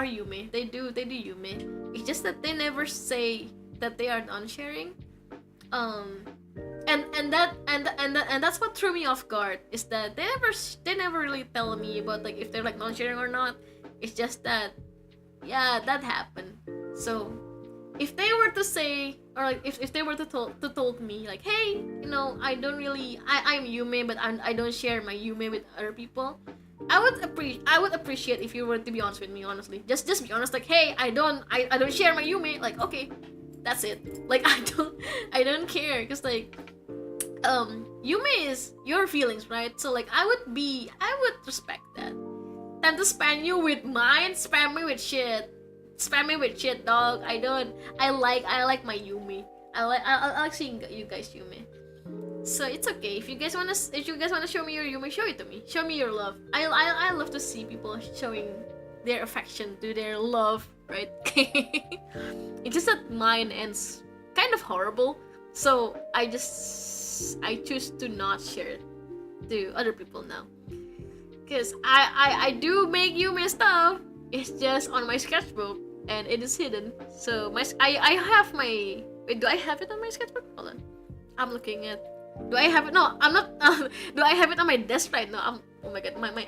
Yume. They do Yume. It's just that they never say that they are non-sharing. And that's what threw me off guard, is that they never really tell me about like if they're like non-sharing or not. It's just that, yeah, that happened. So if they were to say, or like if they were to told me like, hey, I don't really, I'm Yume, but I don't share my Yume with other people, I would appreciate if you were to be honest with me, honestly. Just be honest, like, hey, I don't share my Yume. Like, okay, that's it. Like, I don't care, because like Yume is your feelings, right? So like I would respect that. Time to spam you with mine, spam me with shit. Spam me with shit, dog. I like my Yume. I like seeing you guys Yume. So it's okay if you guys wanna show me your Yume, show it to me. Show me your love. I love to see people showing their affection to their love, right? It's just that mine ends kind of horrible, so I choose to not share it to other people now. Because I do make Yume stuff. It's just on my sketchbook and it is hidden. So I have my, wait, do I have it on my sketchbook? Hold on, I'm looking at Do I have it? No, I'm not. Do I have it on my desk right now? Oh my god, my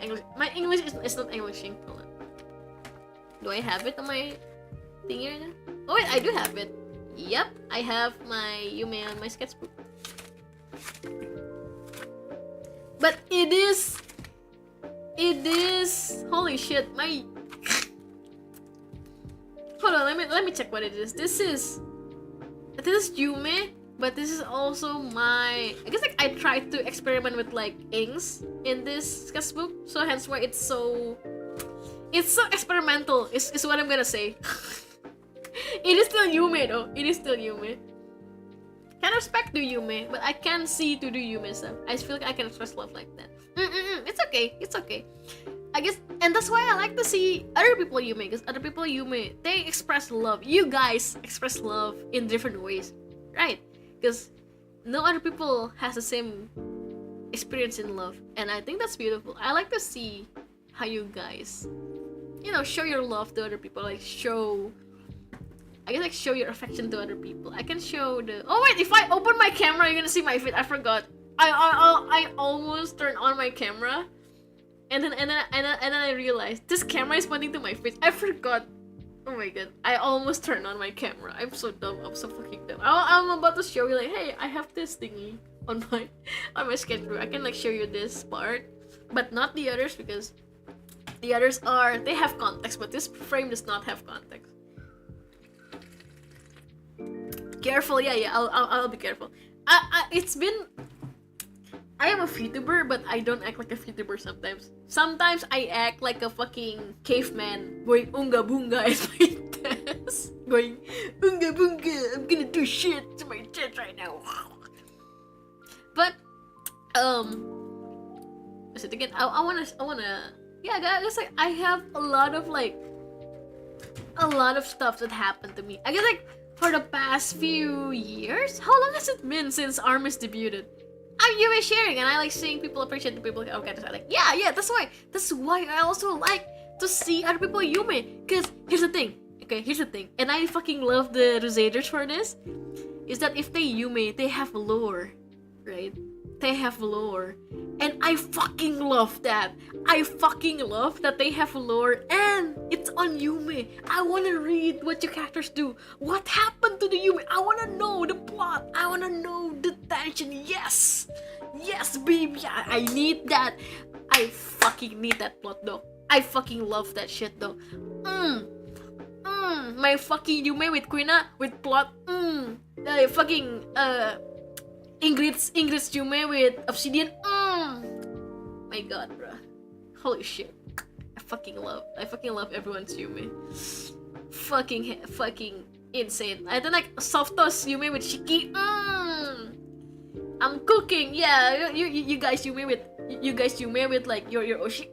English is not Englishing. Hold on. Do I have it on my thingy right now? Oh wait, I do have it. Yep, I have my Yume on my sketchbook. But it is. Holy shit, my. Hold on, let me check what it is. This is Yume, but this is also my. I guess like I tried to experiment with like inks in this sketchbook, so hence why it's so experimental. Is what I'm gonna say. It is still Yume though. It is still Yume. Can respect to Yume, but I can't see to do Yume stuff. I feel like I can express love like that. It's okay. It's okay. I guess, and that's why I like to see other people Yume, because other people Yume, they express love. You guys express love in different ways, right? Because no other people has the same experience in love, and I think that's beautiful. I like to see how you guys, show your love to other people, like show your affection to other people. I can show the. Oh wait, if I open my camera, you're gonna see my feet. I forgot. I almost turned on my camera. And then I realized this camera is pointing to my face. I forgot. Oh my god! I almost turned on my camera. I'm so dumb. I'm so fucking dumb. I'm about to show you like, hey, I have this thingy on my sketchbook. I can like show you this part, but not the others because the others they have context, but this frame does not have context. Careful, yeah. I'll be careful. I am a VTuber, but I don't act like a VTuber sometimes. Sometimes I act like a fucking caveman going unga bunga at my desk. Going unga bunga, I'm gonna do shit to my chest right now. But is it again? I wanna yeah, guys, like I have a lot of stuff that happened to me. I guess like for the past few years. How long has it been since ARMY's debuted? I'm Yume sharing, and I like seeing people appreciate the people. Okay, so I like yeah. That's why I also like to see other people Yume. Cause here's the thing, and I fucking love the Crusaders for this. Is that if they Yume, they have lore, right? They have lore, and I fucking love that. I fucking love that they have lore, and it's on Yume. I wanna read what your characters do. What happened to the Yume? I wanna know the plot. I wanna know the tension. Yes, baby. I need that. I fucking need that plot though. I fucking love that shit though. My fucking Yume with Quina with plot. Fucking Ingrid's Yume with Obsidian. My god, bruh. Holy shit. I fucking love everyone's Yume. Fucking insane. I don't like soft toss Yume with Shiki. I'm cooking. Yeah, you guys Yume with like your Oshi.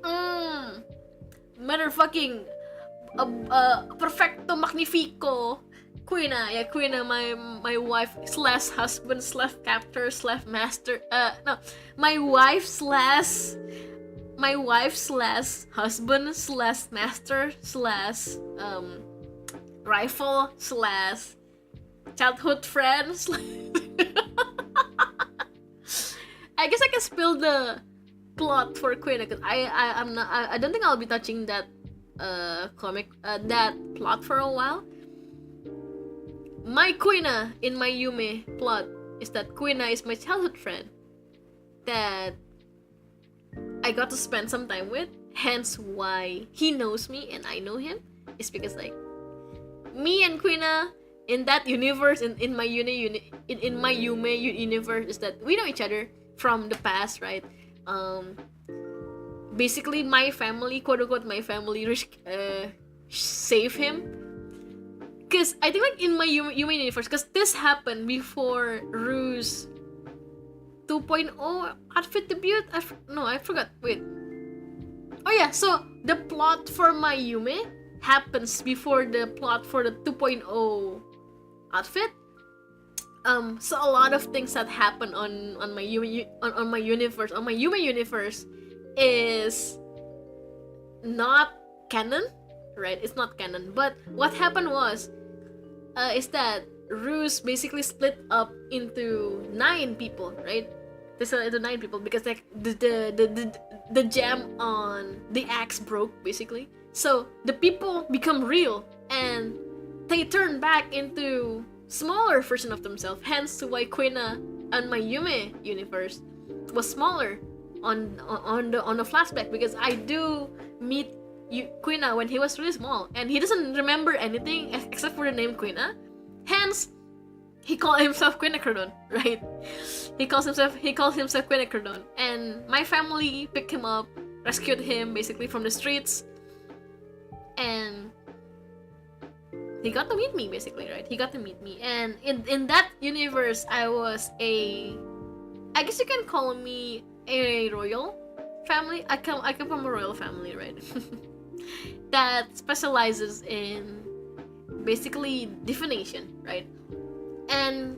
Motherfucking perfecto magnifico. Quina, my wife slash husband slash captor slash master. My wife slash husband slash master slash rifle slash childhood friend. I guess I can spill the plot for Quina because I don't think I'll be touching that comic that plot for a while. My Quina in my Yume plot is that Quina is my childhood friend that I got to spend some time with, hence why he knows me and I know him. It's because like me and Quina in that universe, in my in my Yume universe, is that we know each other from the past, right? Basically my family, quote unquote my family, save him. Because I think like in my Yume universe, because this happened before Rue's 2.0 outfit debut. I forgot. Wait. Oh yeah, so the plot for my Yume happens before the plot for the 2.0 outfit. So a lot of things that happen on my Yume on my universe, on my Yume universe, is not canon, right? It's not canon. But what happened was, is that Ruse basically split up into 9 people, right? They sell it to 9 people because like the gem on the axe broke basically. So the people become real and they turn back into smaller version of themselves. Hence why Quina and my Yume universe was smaller on the flashback, because I do meet Quina when he was really small and he doesn't remember anything except for the name Quina. Hence he called himself Quinacrodon, right? He calls himself Quinacrodon, and my family picked him up, rescued him basically from the streets, and he got to meet me basically, right? He got to meet me, and in that universe, I guess you can call me a royal family. I come from a royal family, right? That specializes in basically divination, right? And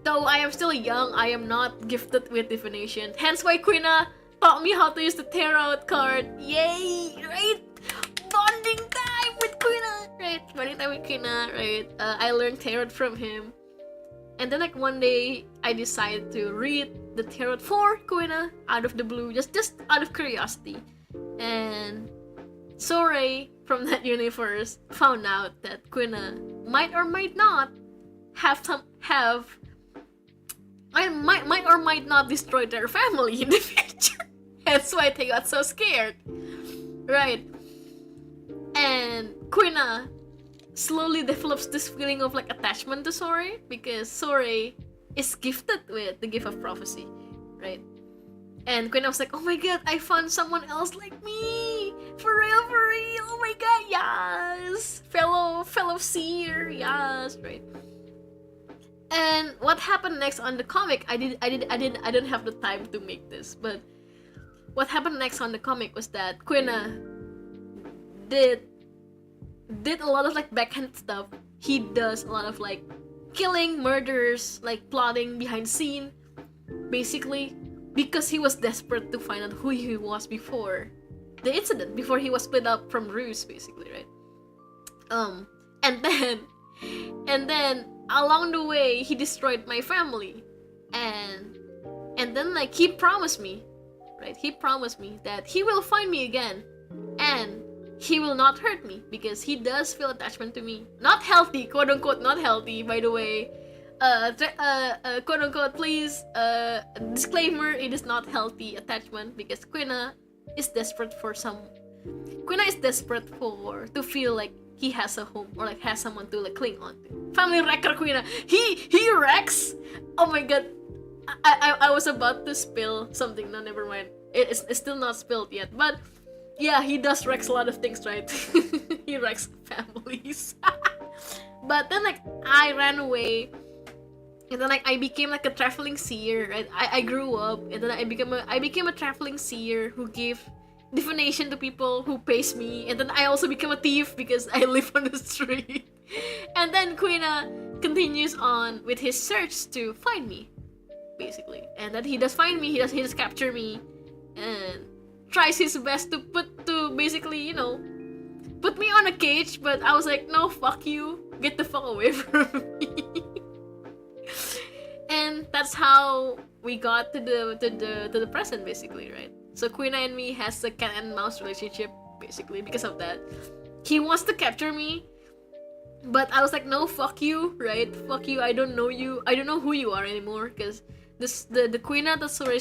though I am still young, I am not gifted with divination. Hence why Quina taught me how to use the tarot card. Yay! Right? Bonding time with Quina! Right? Bonding time with Quina, right? I learned tarot from him. And then like one day, I decided to read the tarot for Quina out of the blue, just out of curiosity. And Sorey from that universe found out that Quina might or might not might or might not destroy their family in the future. That's why they got so scared, right? And Quina slowly develops this feeling of like attachment to Sorey, because Sorey is gifted with the gift of prophecy, right? And Quina was like, oh my god, I found someone else like me, for real, oh my god, yes, fellow seer, yes, right? And what happened next on the comic, I didn't have the time to make this, but what happened next on the comic was that Quina did a lot of like backhand stuff. He does a lot of like killing, murders, like plotting behind scene, basically, because he was desperate to find out who he was before the incident, before he was split up from Ruse, basically, right? And then along the way, he destroyed my family, and then like he promised me, right? He promised me that he will find me again, and he will not hurt me, because he does feel attachment to me. Not healthy, quote unquote, not healthy, by the way. Quote unquote, please. Disclaimer: it is not healthy attachment, because Quina is desperate to feel like he has a home, or like has someone to like cling on to. Family wrecker Quina. He wrecks. Oh my god. I was about to spill something. No, never mind. It's still not spilled yet. But yeah, he does wrecks a lot of things, right? He wrecks families. But then like I ran away, and then like I became like a traveling seer. Right? I grew up, and then I became a traveling seer who gave divination to people who pays me, and then I also became a thief because I live on the street. And then Quina continues on with his search to find me, basically. And then he does find me, he does capture me, and tries his best to basically, you know, put me on a cage, but I was like, no, fuck you, get the fuck away from me. And that's how we got to the present, basically, right? So Quina and me has a cat and mouse relationship, basically, because of that. He wants to capture me, but I was like, no, fuck you, right? Fuck you, I don't know you. I don't know who you are anymore, because the Quina that Sorey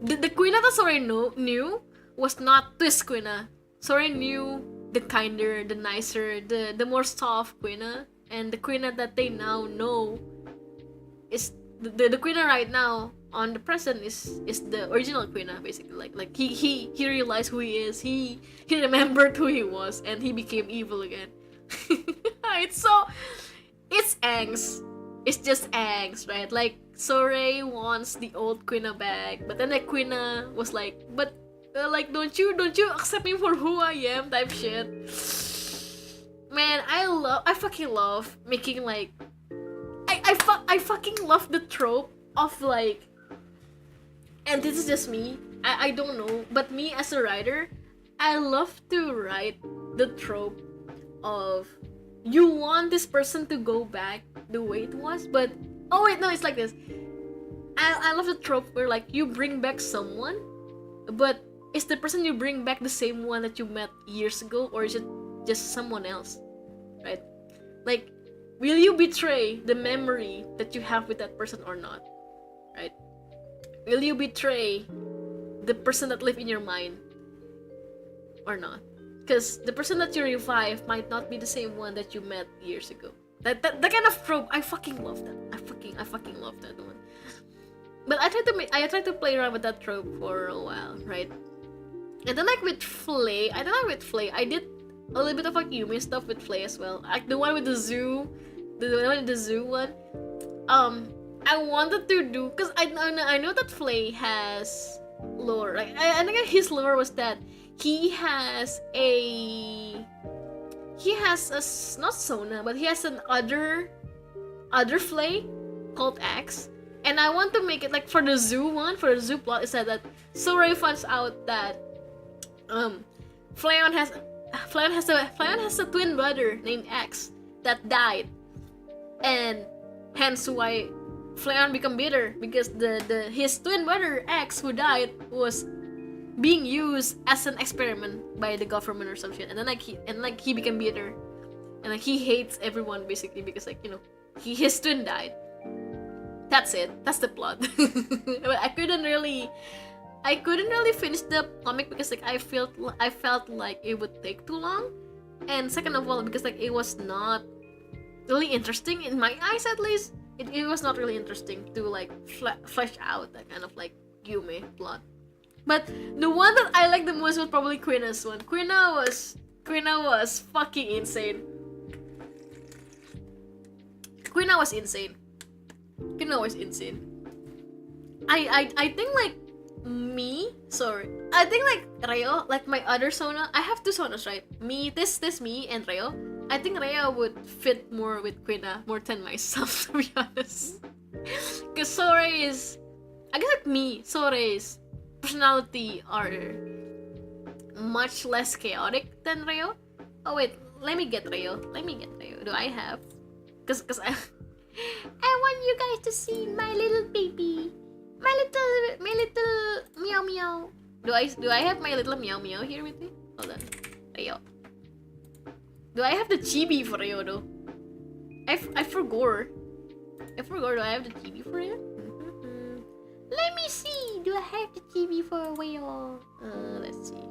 the Quina that Sorey knew was not this Quina. Sorey knew the kinder, the nicer, the more soft Quina, and the Quina that they now know is the Quina right now on the present is the original Quina, basically. Like he realized who he is. He remembered who he was, and he became evil again. It's angst. It's just angst, right? Like Sorey wants the old Quina back, but then like Quina was like, but like don't you accept me for who I am, type shit. Man, I fucking love making like I fucking love the trope of like, and this is just me, I don't know, but me as a writer, I love to write the trope of you want this person to go back the way it was, but oh wait, no, it's like this. I love the trope where like you bring back someone, but is the person you bring back the same one that you met years ago, or is it just someone else, right? Like, will you betray the memory that you have with that person or not, right? Will you betray the person that live in your mind or not? Because the person that you revive might not be the same one that you met years ago. That kind of trope, I fucking love that. I fucking love that one. But I tried to play around with that trope for a while, right? And then like with Flay, I did a little bit of like Yumi stuff with Flay as well. Like the one with the zoo, the one with the zoo one. I wanted to do, because I know that Flay has lore. Like I think his lore was that he has not Sona, but he has an other Flay called X. And I want to make it like for the zoo one, for the zoo plot, it said that Sorey finds out that Flayon has a twin brother named X that died, and hence why Flayon become bitter, because his twin brother X who died was being used as an experiment by the government or some shit, and then he became bitter, and like he hates everyone basically because like, you know, his twin died. That's it. That's the plot. But I couldn't really finish the comic because like I felt like it would take too long, and second of all because like it was not really interesting in my eyes, at least. It was not really interesting to like flesh out that kind of like Yume plot. But the one that I liked the most was probably Quina's one. Quina was fucking insane. Quina was insane. I think like I think like Reo, like my other Sona, I have two Sonas, right? This me and Reo. I think Reo would fit more with Quina more than myself, to be honest. Cause Sorey's personality are much less chaotic than Reo. Oh wait, let me get Reo. Do I have? Cause I want you guys to see my little baby. My little meow meow. Do I have my little meow meow here with me? Hold on. Reo. Do I have the chibi for Reo though? I forgot. Do I have the chibi for Reo? Let me see. Do I have the chibi for Reo? Let's see.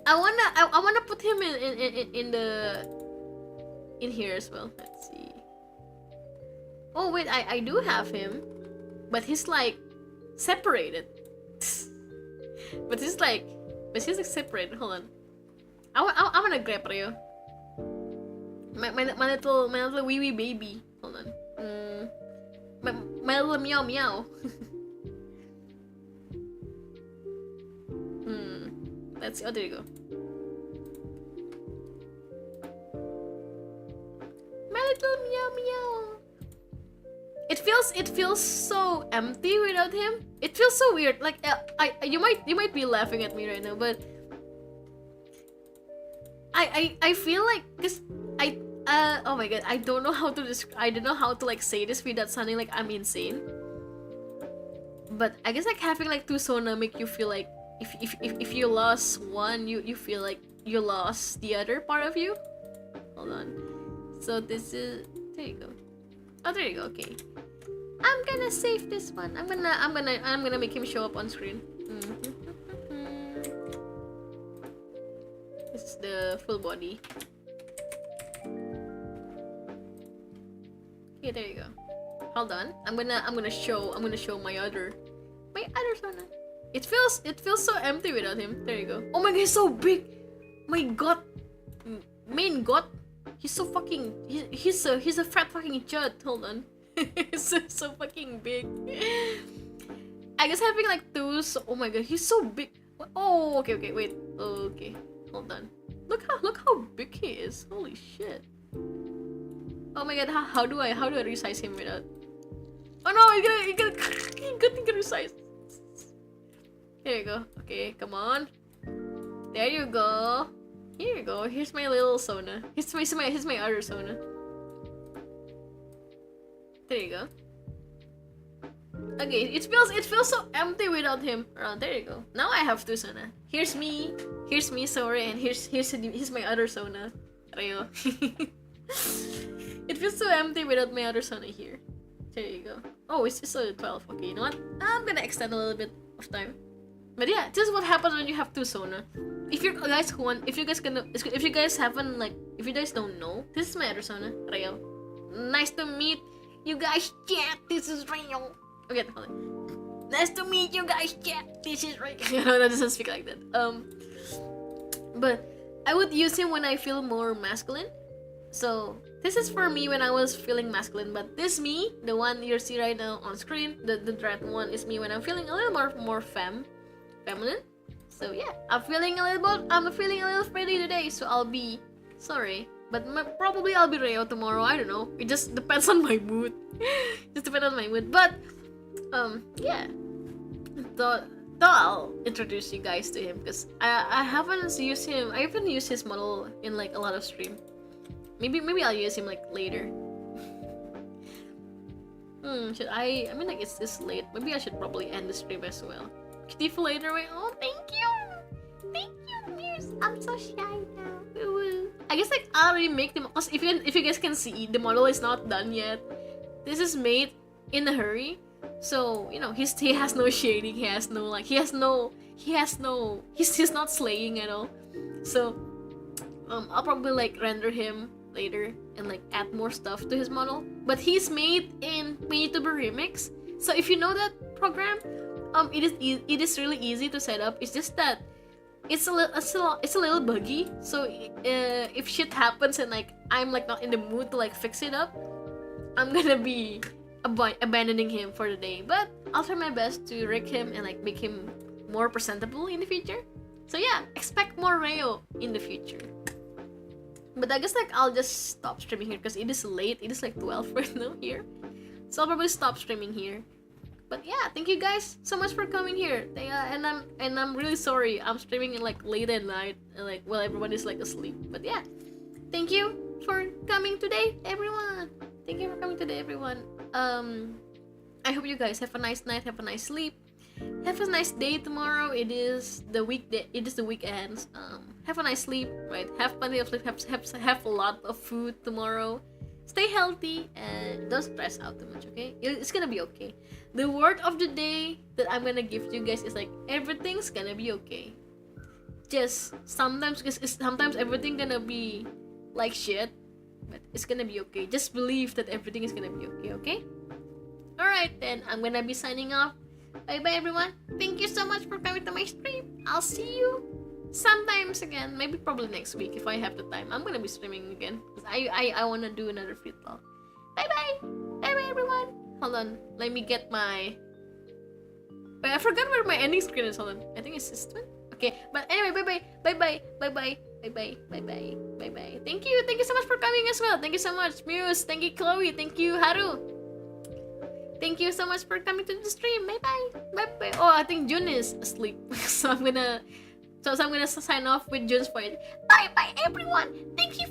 I wanna put him in here as well. Let's see. Oh wait, I do have him, but he's like separated. but he's like separated. Hold on. I wanna grab Reo. My little wee wee baby. Hold on. My little meow meow. Let's see. Oh, there you go. My little meow meow. It feels so empty without him. It feels so weird. Like you might be laughing at me right now, but I feel like, cause oh my god, I don't know how to like say this without sounding like I'm insane. But I guess like having like two Sona make you feel like if you lost one, you feel like you lost the other part of you. Hold on. So this is, there you go. Oh, there you go. Okay. I'm gonna save this one. I'm gonna make him show up on screen. This is the full body. Okay, there you go. Hold on. I'm gonna show my other Sona. It feels so empty without him. There you go. Oh my god, he's so big. My god. Main god. He's so fucking. He's a fat fucking chud. Hold on. He's so fucking big. I guess having like two. Oh my god, he's so big. Oh, okay, wait. Okay, hold on. Look how big he is. Holy shit. Oh my god, how do I resize him without? Oh no, you gotta resize. There you go. Okay, come on. There you go. Here you go. Here's my little Sona. Here's my other Sona. There you go. Okay, it feels so empty without him around. There you go. Now I have two Sona. Here's me, sorry, and here's my other Sona, Reo. It feels so empty without my other Sona here. There you go. Oh, it's just a 12. Okay, you know what? I'm gonna extend a little bit of time. But yeah, this is what happens when you have two Sona. If you guys haven't if you guys don't know, this is my other Sona, Reo. Nice to meet you guys, chat. This is Reo. Okay, hold on. Nice to meet you guys, chat. This is Reo. No, that doesn't speak like that. But I would use him when I feel more masculine. So this is for me when I was feeling masculine, but this me, the one you see right now on screen, the red one is me when I'm feeling a little more feminine. So yeah, I'm feeling a little pretty today, so I'll be sorry, but probably I'll be Reo tomorrow. I don't know. It just depends on my mood. Just depends on my mood. But yeah. So I'll introduce you guys to him because I haven't used him. I haven't used his model in like a lot of stream. Maybe I'll use him like later. Should I mean like it's this late. Maybe I should probably end the stream as well. Kitty for later. Wait, oh thank you, Mears. I'm so shy now. I guess like I already make them because if you guys can see, the model is not done yet. This is made in a hurry. So, you know, he has no shading, he's not slaying at all. So I'll probably like render him later and like add more stuff to his model. But he's made in YouTuber Remix. So if you know that program, it is really easy to set up. It's just that it's a little buggy. So if shit happens and like I'm like not in the mood to like fix it up, I'm gonna be abandoning him for the day. But I'll try my best to rig him and like make him more presentable in the future. So yeah, expect more Reo in the future. But I guess like I'll just stop streaming here because it is late. It is like 12 right now here. So I'll probably stop streaming here. But yeah, thank you guys so much for coming here. And I'm really sorry I'm streaming in like late at night and like while everyone is like asleep. But yeah, thank you for coming today, everyone. Thank you for coming today, everyone. I hope you guys have a nice night, have a nice sleep, have a nice day tomorrow. It is the weekday. It is the weekend. Have a nice sleep, right? Have plenty of sleep. Have a lot of food tomorrow. Stay healthy and don't stress out too much. Okay, it's gonna be okay. The word of the day that I'm gonna give to you guys is like everything's gonna be okay. Just sometimes everything gonna be like shit, but it's gonna be okay. Just believe that everything is gonna be okay. Okay. Alright then, I'm gonna be signing off. Bye bye everyone. Thank you so much for coming to my stream. I'll see you sometimes again. Maybe probably next week if I have the time. I'm gonna be streaming again because I wanna do another free talk. Bye bye. Bye bye everyone. Hold on. Let me get my. Wait, I forgot where my ending screen is. Hold on. I think it's this one. Okay. But anyway, bye bye. Bye bye. Bye bye. Bye bye. Bye bye. Bye bye. Thank you. Thank you so much for coming as well. Thank you so much, Muse. Thank you, Chloe. Thank you, Haru. Thank you so much for coming to the stream. Bye bye. Bye bye. Oh, I think June is asleep. So I'm gonna sign off with June's point. Bye bye everyone. Thank you